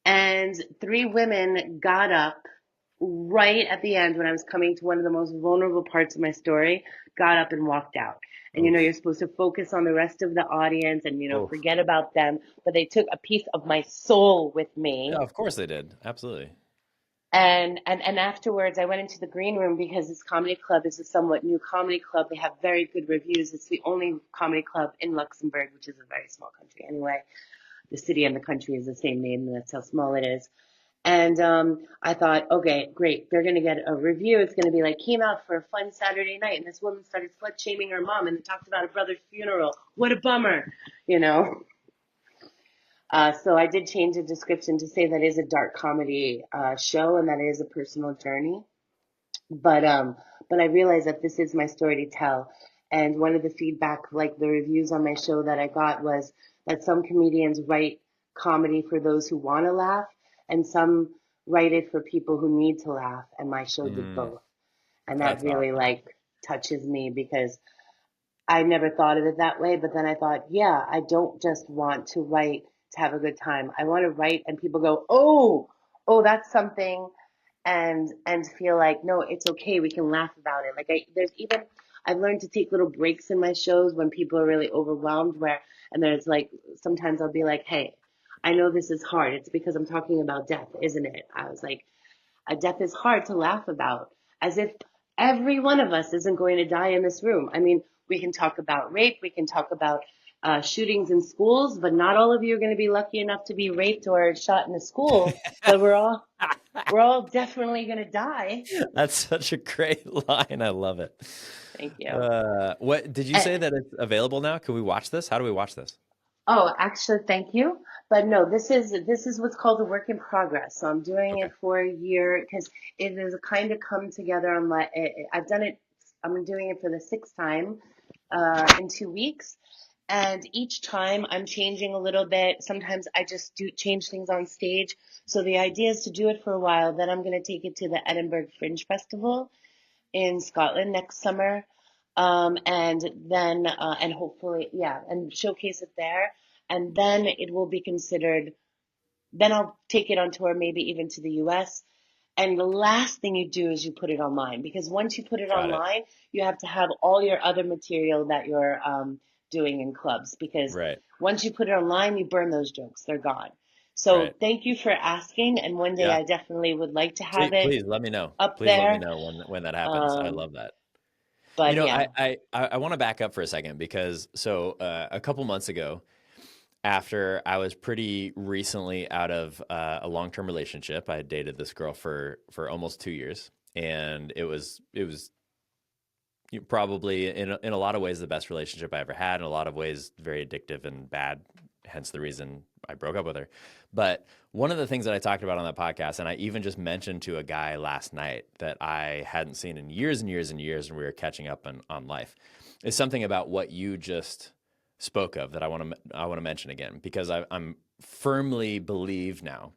and 3 women got up right at the end when I was coming to one of the most vulnerable parts of my story, got up and walked out. And Oof. you're supposed to focus on the rest of the audience and Oof. forget about them, but they took a piece of my soul with Yeah, me. of course they did. Absolutely. And afterwards, I went into the green room because this comedy club is a somewhat new comedy club. They have very good reviews. It's the only comedy club in Luxembourg, which is a very small country anyway. The city and the country is the same name, and that's how small it is. And I thought, okay, great. They're going to get a review. It's going to be like, came out for a fun Saturday night, and this woman started slut shaming her mom and talked about her brother's funeral. What a bummer, you know. So I did change the description to say that it is a dark comedy show and that it is a personal journey. But I realized that this is my story to tell. And one of the feedback, like the reviews on my show that I got, was that some comedians write comedy for those who want to laugh, and some write it for people who need to laugh. And my show did Mm, both. And that that's really awesome. like touches me because I never thought of it that way, but then I thought, yeah, I don't just want to write to have a good time. I want to write and people go, oh, that's something, and feel like, no, it's okay. We can laugh about it. Like I've learned to take little breaks in my shows when people are really overwhelmed and there's like, sometimes I'll be like, hey, I know this is hard. It's because I'm talking about death, isn't it? I was like, a death is hard to laugh about, as if every one of us isn't going to die in this room. I mean, we can talk about rape, we can talk about shootings in schools, but not all of you are going to be lucky enough to be raped or shot in a school. But we're all definitely going to die. That's such a great line. I love it. Thank you. What did you say And, that it's available now? Can we watch this? How do we watch this? oh, actually, thank you. But no, this is what's called a work in progress. So I'm doing Okay. it for a year because it is a kind of come together on I've done it. I'm doing it for the sixth time in 2 weeks. And each time I'm changing a little bit. Sometimes I just do change things on stage. So the idea is to do it for a while. Then I'm going to take it to the Edinburgh Fringe Festival in Scotland next summer. And then, and hopefully, yeah, and showcase it there. And then it will be considered, then I'll take it on tour, maybe even to the US. And the last thing you do is you put it online because once you put it Got it. online, you have to have all your other material that you're doing in clubs because Right. once you put it online, you burn those jokes. They're gone. So Right. thank you for asking. And one day Yeah. I definitely would like to have Please, it please let me know. up Please let me there. know when that happens. I Um, love that. You but know, yeah. I want to back up for a second because a couple months ago, after I was pretty recently out of a long-term relationship, I had dated this girl for almost 2 years, and it was probably in a lot of ways the best relationship I ever had. In a lot of ways, very addictive and bad. Hence the reason I broke up with her. But one of the things that I talked about on that podcast, and I even just mentioned to a guy last night that I hadn't seen in years and years and years, and we were catching up on life, is something about what you just spoke of that I want to mention again because I'm firmly believe now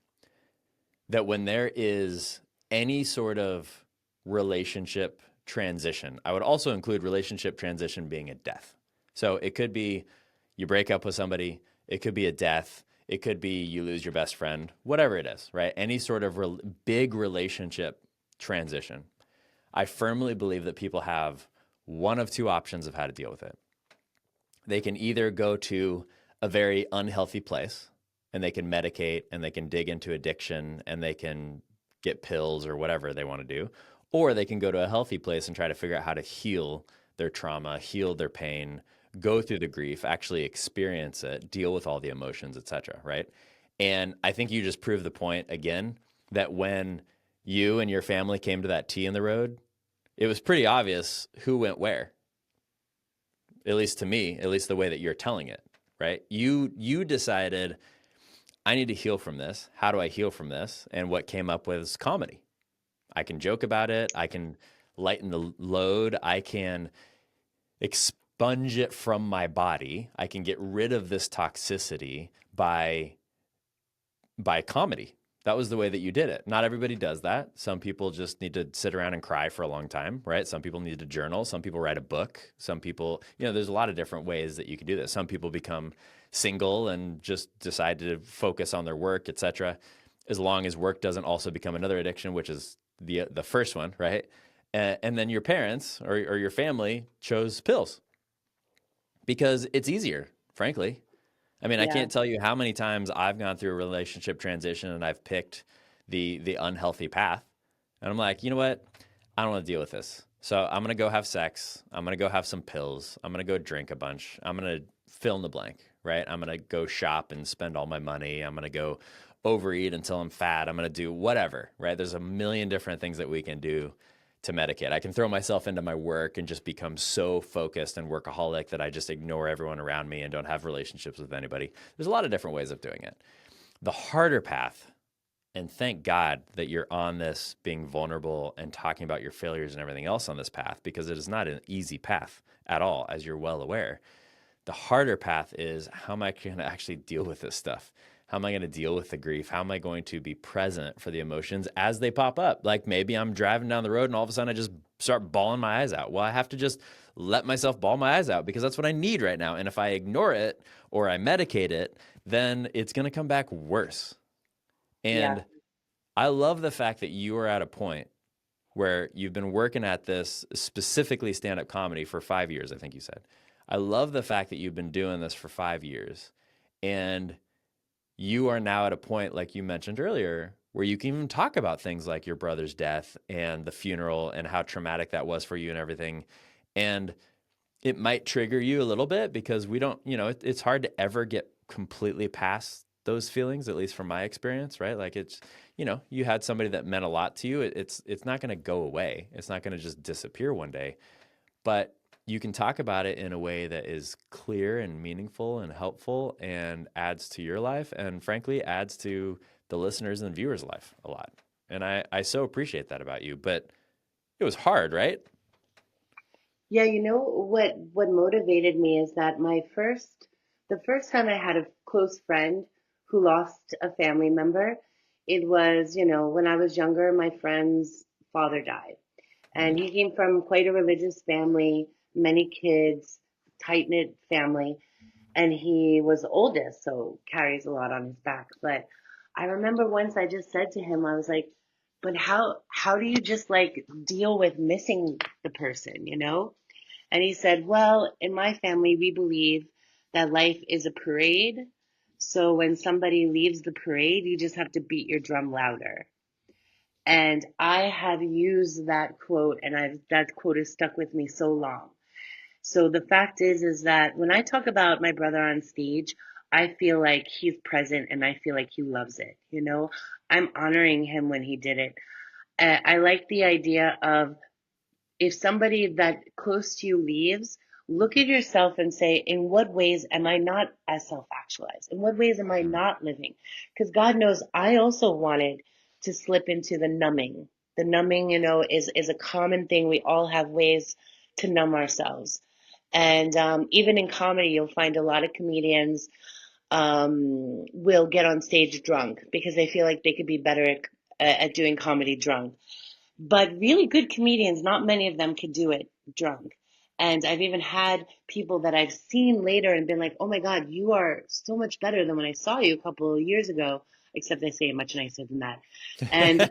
that when there is any sort of relationship transition, I would also include relationship transition being a death. So it could be you break up with somebody, it could be a death, it could be you lose your best friend, whatever it is, right? Any sort of big relationship transition. I firmly believe that people have one of two options of how to deal with it. They can either go to a very unhealthy place and they can medicate and they can dig into addiction and they can get pills or whatever they want to do, or they can go to a healthy place and try to figure out how to heal their trauma, heal their pain, go through the grief, actually experience it, deal with all the emotions, etc., right? And I think you just proved the point again that when you and your family came to that T in the road, it was pretty obvious who went where, at least to me, at least the way that you're telling it, right? You decided I need to heal from this. How do I heal from this? And what came up was comedy. I can joke about it. I can lighten the load. I can expunge it from my body. I can get rid of this toxicity by comedy. That was the way that you did it. Not everybody does that. Some people just need to sit around and cry for a long time, right? Some people need to journal. Some people write a book. Some people, there's a lot of different ways that you can do this. Some people become single and just decide to focus on their work, etc. As long as work doesn't also become another addiction, which is the first one, right? And then your parents or your family chose pills because it's easier, frankly. I mean, I Yeah. can't tell you how many times I've gone through a relationship transition and I've picked the unhealthy path. And I'm like, you know what? I don't want to deal with this. So I'm going to go have sex. I'm going to go have some pills. I'm going to go drink a bunch. I'm going to fill in the blank, right? I'm going to go shop and spend all my money. I'm going to go overeat until I'm fat. I'm going to do whatever, right? There's a million different things that we can do to medicate. I can throw myself into my work and just become so focused and workaholic that I just ignore everyone around me and don't have relationships with anybody. There's a lot of different ways of doing it. The harder path, and thank God that you're on this being vulnerable and talking about your failures and everything else on this path, because it is not an easy path at all, as you're well aware. The harder path is, how am I going to actually deal with this stuff? How am I going to deal with the grief? How am I going to be present for the emotions as they pop up? Like maybe I'm driving down the road and all of a sudden I just start bawling my eyes out. Well, I have to just let myself bawl my eyes out because that's what I need right now. And if I ignore it or I medicate it, then it's going to come back worse. Yeah. And I love the fact that you are at a point where you've been working at this, specifically stand-up comedy, for 5 years, I think you said. I love the fact that you've been doing this for 5 years. And you are now at a point, like you mentioned earlier, where you can even talk about things like your brother's death and the funeral and how traumatic that was for you and everything. And it might trigger you a little bit because we don't, it's hard to ever get completely past those feelings, at least from my experience, right? Like it's, you had somebody that meant a lot to you. It's not going to go away. It's not going to just disappear one day. But you can talk about it in a way that is clear and meaningful and helpful and adds to your life and frankly adds to the listeners and viewers' life a lot. And I so appreciate that about you, but it was hard, right? Yeah, you know what motivated me is that the first time I had a close friend who lost a family member, it was, when I was younger, my friend's father died. And Mm, he came from quite a religious family, many kids, tight-knit family, and he was the oldest, so carries a lot on his back. But I remember once I just said to him, I was like, but how do you just like deal with missing the person, you know? And he said, well, in my family, we believe that life is a parade. So when somebody leaves the parade, you just have to beat your drum louder. And I have used that quote, and that quote has stuck with me so long. So the fact is that when I talk about my brother on stage, I feel like he's present and I feel like he loves it. I'm honoring him when he did it. I like the idea of if somebody that close to you leaves, look at yourself and say, in what ways am I not as self actualized? In what ways am I mm, not living? Because God knows I also wanted to slip into the numbing. The numbing, is a common thing. We all have ways to numb ourselves. And even in comedy, you'll find a lot of comedians will get on stage drunk because they feel like they could be better at doing comedy drunk. But really good comedians, not many of them could do it drunk. And I've even had people that I've seen later and been like, oh my God, you are so much better than when I saw you a couple of years ago, except they say it much nicer than that. And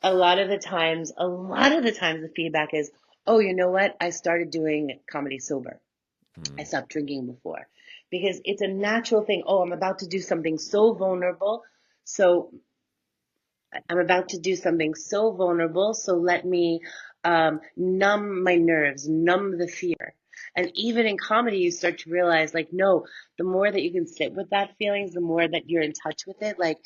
a lot of the times the feedback is, oh, you know what? I started doing comedy sober. I mm. stopped drinking before because it's a natural thing. Oh, I'm about to do something so vulnerable. So I'm about to do something so vulnerable, so let me numb my nerves, numb the fear. And even in comedy, you start to realize, like, no, the more that you can sit with that feelings, the more that you're in touch with it. Like,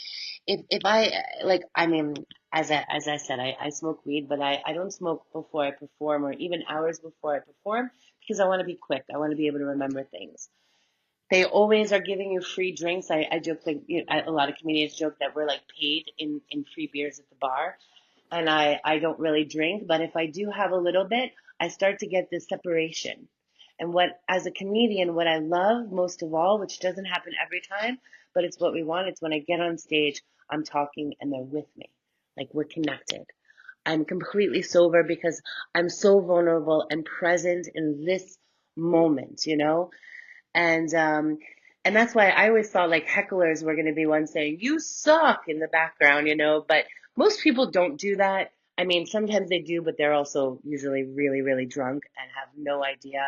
if I, like, I mean, as I said, I smoke weed, but I don't smoke before I perform or even hours before I perform because I want to be quick. I want to be able to remember things. They always are giving you free drinks. I joke like a lot of comedians joke that we're like paid in free beers at the bar, and I don't really drink, but if I do have a little bit, I start to get this separation. And what as a comedian, what I love most of all, which doesn't happen every time, but it's what we want. It's when I get on stage, I'm talking and they're with me, like we're connected. I'm completely sober because I'm so vulnerable and present in this moment. And that's why I always thought like hecklers were going to be one saying, you suck in the background. But most people don't do that. I mean, sometimes they do, but they're also usually really, really drunk and have no idea.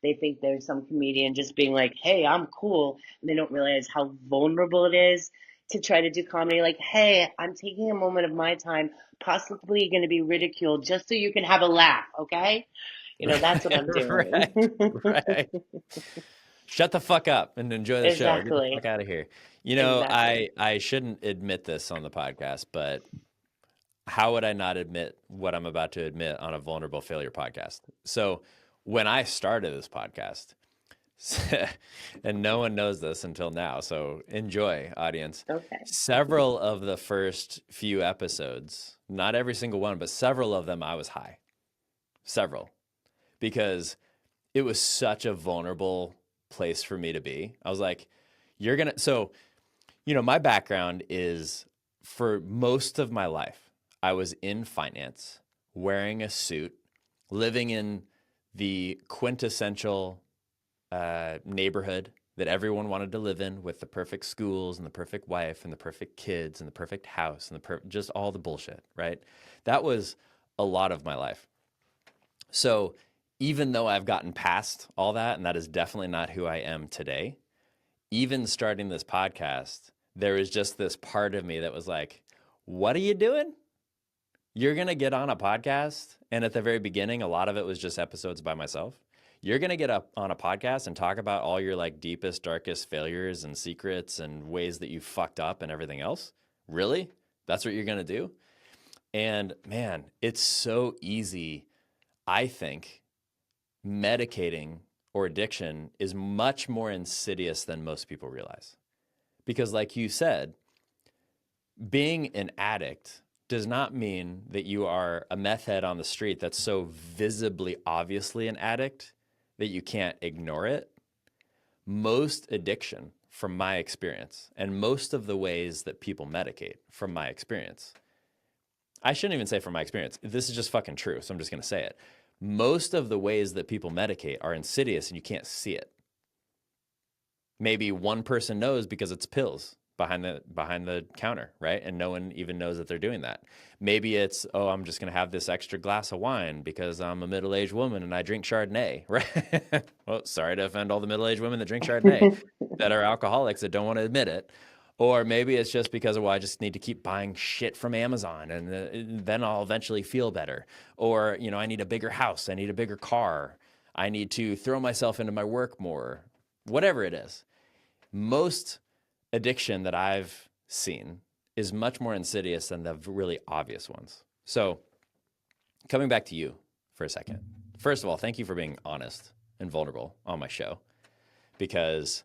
They think there's some comedian just being like, hey, I'm cool. And they don't realize how vulnerable it is to try to do comedy. Like, hey, I'm taking a moment of my time, possibly going to be ridiculed just so you can have a laugh. Okay. That's what Right, I'm doing. right, right. Shut the fuck up and enjoy the show. Get the fuck Exactly. out of here. Exactly. I shouldn't admit this on the podcast, but how would I not admit what I'm about to admit on a vulnerable failure podcast? So when I started this podcast, and no one knows this until now, so enjoy, audience. Okay. Several of the first few episodes, not every single one, but several of them, I was high. Several. Because it was such a vulnerable place for me to be. I was like, so, my background is for most of my life, I was in finance, wearing a suit, living in the quintessential neighborhood that everyone wanted to live in with the perfect schools and the perfect wife and the perfect kids and the perfect house and just all the bullshit, right? That was a lot of my life. So even though I've gotten past all that, and that is definitely not who I am today, even starting this podcast, there was just this part of me that was like, what are you doing? You're going to get on a podcast. And at the very beginning, a lot of it was just episodes by myself. You're going to get up on a podcast and talk about all your like deepest, darkest failures and secrets and ways that you fucked up and everything else. Really? That's what you're going to do? And man, it's so easy, I think, medicating or addiction is much more insidious than most people realize. Because like you said, being an addict does not mean that you are a meth head on the street that's so visibly, obviously an addict that you can't ignore it. Most addiction, from my experience, and most of the ways that people medicate, from my experience, I shouldn't even say from my experience. This is just fucking true, so I'm just going to say it. Most of the ways that people medicate are insidious and you can't see it. Maybe one person knows because it's pills behind the counter, right? And no one even knows that they're doing that. Maybe it's, oh, I'm just going to have this extra glass of wine because I'm a middle-aged woman and I drink Chardonnay, right? Well, sorry to offend all the middle-aged women that drink Chardonnay that are alcoholics that don't want to admit it. Or maybe it's just because, well, I just need to keep buying shit from Amazon and then I'll eventually feel better. Or, you know, I need a bigger house. I need a bigger car. I need to throw myself into my work more. Whatever it is. Most addiction that I've seen is much more insidious than the really obvious ones. So coming back to you for a second. First of all, thank you for being honest and vulnerable on my show, because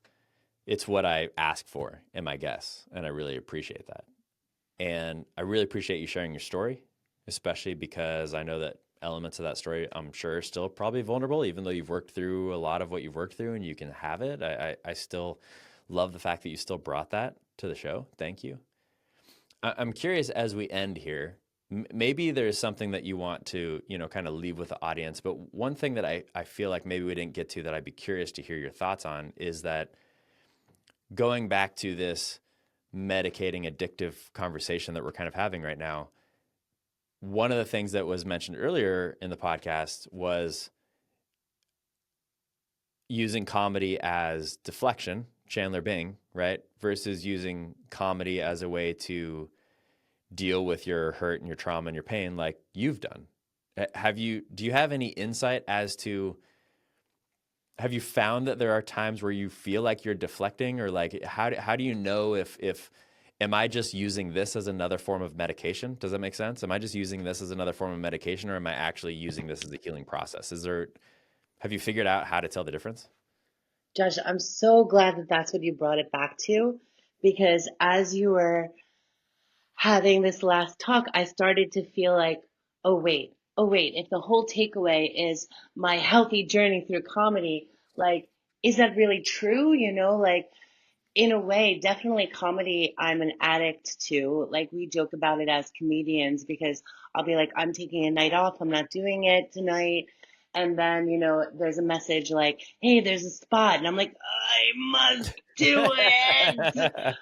it's what I ask for in my guests, and I really appreciate that. And I really appreciate you sharing your story, especially because I know that elements of that story, I'm sure, are still probably vulnerable, even though you've worked through a lot of what you've worked through and you can have it. I still love the fact that you still brought that to the show. Thank you. I'm curious, as we end here, maybe there's something that you want to, you know, kind of leave with the audience. But one thing that I feel like maybe we didn't get to that I'd be curious to hear your thoughts on is that going back to this medicating addictive conversation that we're kind of having right now, one of the things that was mentioned earlier in the podcast was using comedy as deflection, Chandler Bing, right? Versus using comedy as a way to deal with your hurt and your trauma and your pain like you've done. Do you have any insight as to, have you found that there are times where you feel like you're deflecting, or like, how do you know if am I just using this as another form of medication? Does that make sense? Am I just using this as another form of medication, or am I actually using this as a healing process? Have you figured out how to tell the difference? Josh, I'm so glad that that's what you brought it back to, because as you were having this last talk, I started to feel like, oh wait, if the whole takeaway is my healthy journey through comedy, like, is that really true? You know, like, in a way, definitely comedy, I'm an addict to. Like, we joke about it as comedians because I'll be like, I'm taking a night off, I'm not doing it tonight. And then, you know, there's a message like, hey, there's a spot. And I'm like, I must do it,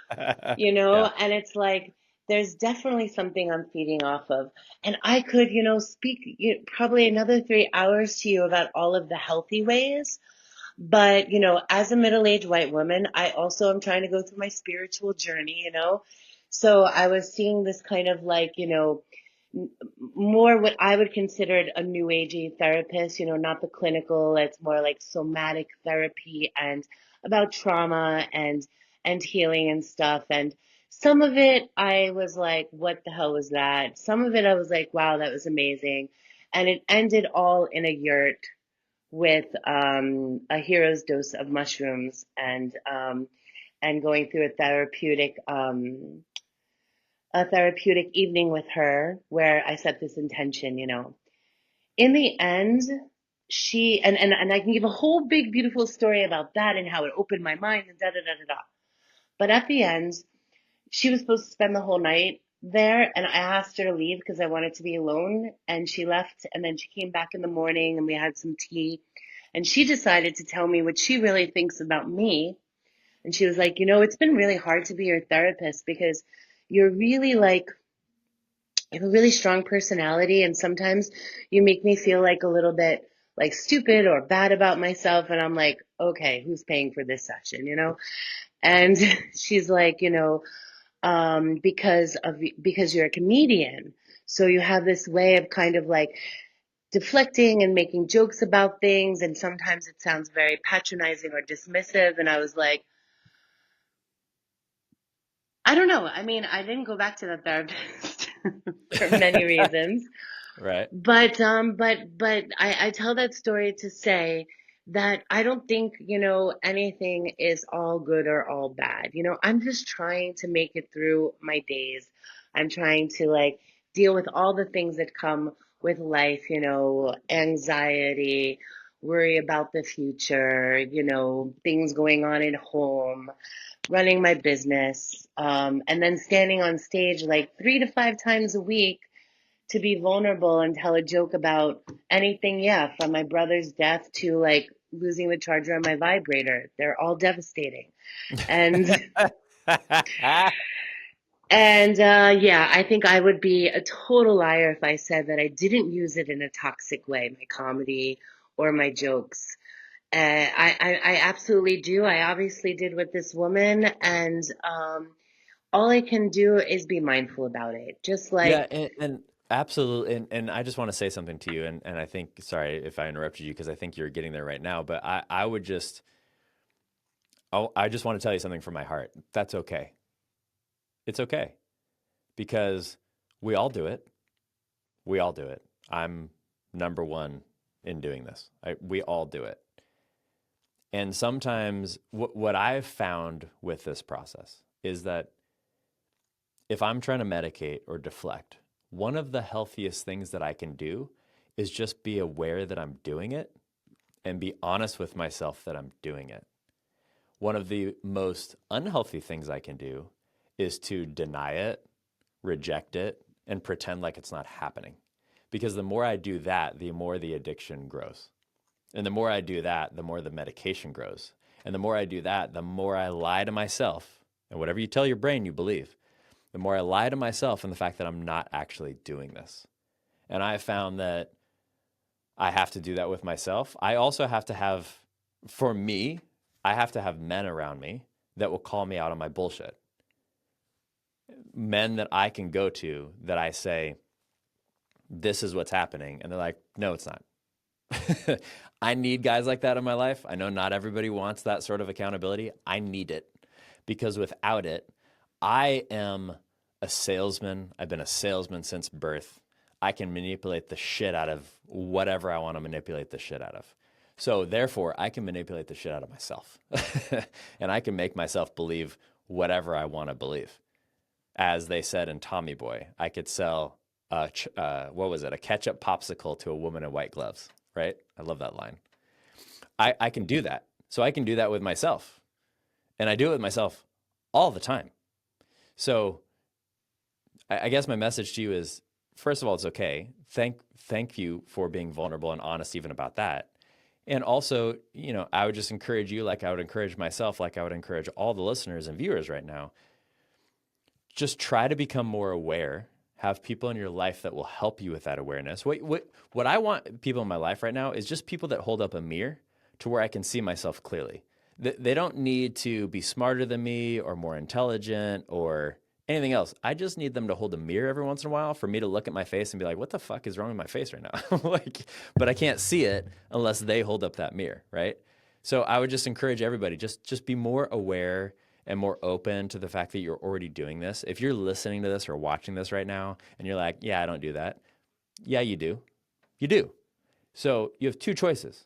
you know? Yeah. And it's like, there's definitely something I'm feeding off of. And I could, you know, speak probably another 3 hours to you about all of the healthy ways. But, you know, as a middle-aged white woman, I also am trying to go through my spiritual journey, you know? So I was seeing this kind of like, you know, more what I would consider a new agey therapist, you know, not the clinical, it's more like somatic therapy and about trauma and healing and stuff. And some of it I was like, what the hell was that? Some of it I was like, wow, that was amazing. And it ended all in a yurt with a hero's dose of mushrooms and going through a therapeutic evening with her where I set this intention, you know. In the end, and I can give a whole big beautiful story about that and how it opened my mind and da da da da da. But at the end, she was supposed to spend the whole night there, and I asked her to leave because I wanted to be alone, and she left, and then she came back in the morning and we had some tea, and she decided to tell me what she really thinks about me. And she was like, you know, it's been really hard to be your therapist because you're really like, you have a really strong personality, and sometimes you make me feel like a little bit like stupid or bad about myself. And I'm like, okay, who's paying for this session, you know? And she's like, you know, because you're a comedian. So you have this way of kind of like deflecting and making jokes about things. And sometimes it sounds very patronizing or dismissive. And I was like, I don't know. I mean, I didn't go back to the therapist for many reasons. Right. But I tell that story to say that I don't think, anything is all good or all bad. I'm just trying to make it through my days. I'm trying to like deal with all the things that come with life, anxiety, worry about the future, things going on at home, running my business, and then standing on stage like 3 to 5 times a week to be vulnerable and tell a joke about anything, yeah, from my brother's death to like losing the charger on my vibrator. They're all devastating. And yeah, I think I would be a total liar if I said that I didn't use it in a toxic way, my comedy or my jokes. I absolutely do. I obviously did with this woman, and all I can do is be mindful about it. Just Yeah, like, and absolutely, and I just want to say something to you, and I think, sorry if I interrupted you because I think you're getting there right now, but I would just, I just want to tell you something from my heart. That's okay. It's okay because we all do it. We all do it. I'm number one in doing this. We all do it. And sometimes what I've found with this process is that if I'm trying to medicate or deflect, one of the healthiest things that I can do is just be aware that I'm doing it and be honest with myself that I'm doing it. One of the most unhealthy things I can do is to deny it, reject it, and pretend like it's not happening. Because the more I do that, the more the addiction grows. And the more I do that, the more the medication grows. And the more I do that, the more I lie to myself. And whatever you tell your brain, you believe. The more I lie to myself and the fact that I'm not actually doing this. And I found that I have to do that with myself. I also have to have, for me, I have to have men around me that will call me out on my bullshit. Men that I can go to that I say, this is what's happening. And they're like, no, it's not. I need guys like that in my life. I know not everybody wants that sort of accountability. I need it because without it, I am a salesman. I've been a salesman since birth. I can manipulate the shit out of whatever I want to manipulate the shit out of. So therefore, I can manipulate the shit out of myself. And I can make myself believe whatever I want to believe. As they said in Tommy Boy, I could sell, what was it, a ketchup popsicle to a woman in white gloves, right? I love that line. I can do that. So I can do that with myself. And I do it with myself all the time. So I guess my message to you is, first of all, it's okay. Thank you for being vulnerable and honest even about that. And also, I would just encourage you, like I would encourage myself, like I would encourage all the listeners and viewers right now, just try to become more aware. Have people in your life that will help you with that awareness. What I want people in my life right now is just people that hold up a mirror to where I can see myself clearly. They don't need to be smarter than me or more intelligent or anything else. I just need them to hold a mirror every once in a while for me to look at my face and be like, what the fuck is wrong with my face right now? But I can't see it unless they hold up that mirror, right? So I would just encourage everybody, just be more aware and more open to the fact that you're already doing this. If you're listening to this or watching this right now and you're like, yeah, I don't do that. Yeah, you do. You do. So you have two choices.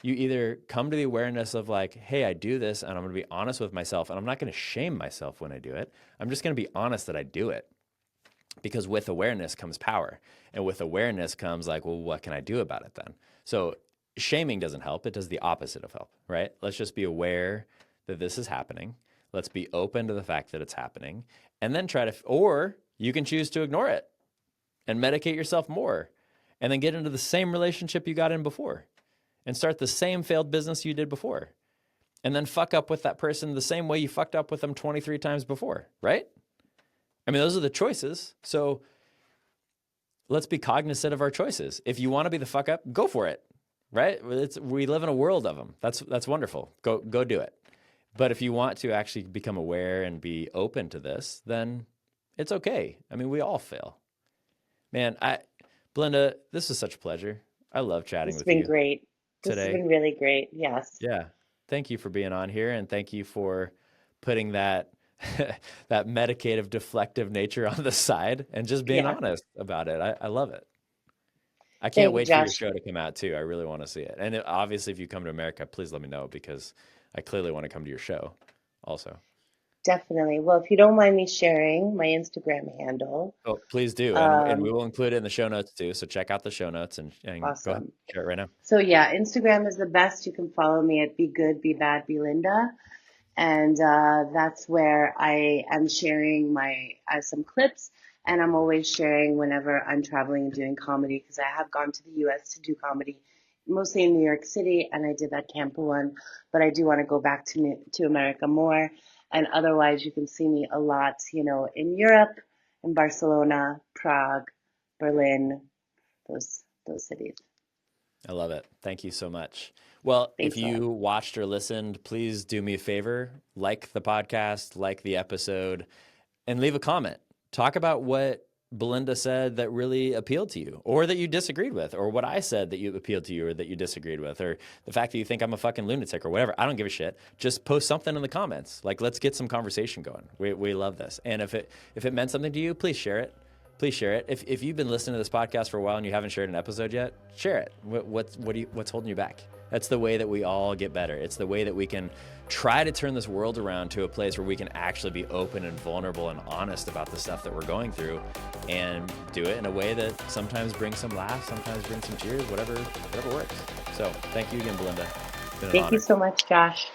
You either come to the awareness of like, hey, I do this and I'm going to be honest with myself and I'm not going to shame myself when I do it. I'm just going to be honest that I do it. Because with awareness comes power. And with awareness comes like, well, what can I do about it then? So shaming doesn't help. It does the opposite of help, right? Let's just be aware that this is happening. Let's be open to the fact that it's happening and then or you can choose to ignore it and medicate yourself more and then get into the same relationship you got in before and start the same failed business you did before and then fuck up with that person the same way you fucked up with them 23 times before, right? I mean, those are the choices. So let's be cognizant of our choices. If you want to be the fuck up, go for it, right? We live in a world of them. That's wonderful. Go do it. But if you want to actually become aware and be open to this, then it's okay. I mean, we all fail. Man, Belinda, this is such a pleasure. I love chatting it's with been you great. This has today. been really great. Yes. Yeah. Thank you for being on here and thank you for putting that that medicative deflective nature on the side and just being Yeah. honest about it. I love it. I can't Thank you, wait for your Josh. show to come out too. I really want to see it. And obviously, if you come to America, please let me know because I clearly want to come to your show also. Definitely. Well, if you don't mind me sharing my Instagram handle. Oh, please do. And we will include it in the show notes too. So check out the show notes and go ahead, Awesome. share it right now. So yeah, Instagram is the best. You can follow me at Be Good, Be Bad, Belinda. And that's where I am sharing my some clips, and I'm always sharing whenever I'm traveling and doing comedy because I have gone to the U.S. to do comedy, mostly in New York City, and I did that Tampa one, but I do want to go back to America more, and otherwise you can see me a lot, in Europe, in Barcelona, Prague, Berlin, those cities. I love it. Thank you so much. Well, if Thanks a lot. you watched or listened, please do me a favor, like the podcast, like the episode, and leave a comment. Talk about what Belinda said that really appealed to you, or that you disagreed with, or what I said that you appealed to you, or that you disagreed with, or the fact that you think I'm a fucking lunatic, or whatever. I don't give a shit. Just post something in the comments. Like, let's get some conversation going. We love this. And if it meant something to you, please share it. Please share it. If you've been listening to this podcast for a while and you haven't shared an episode yet, share it. What's holding you back? That's the way that we all get better. It's the way that we can try to turn this world around to a place where we can actually be open and vulnerable and honest about the stuff that we're going through, and do it in a way that sometimes brings some laughs, sometimes brings some tears, whatever works. So thank you again, Belinda. It's been an honor. Thank you so much, Josh.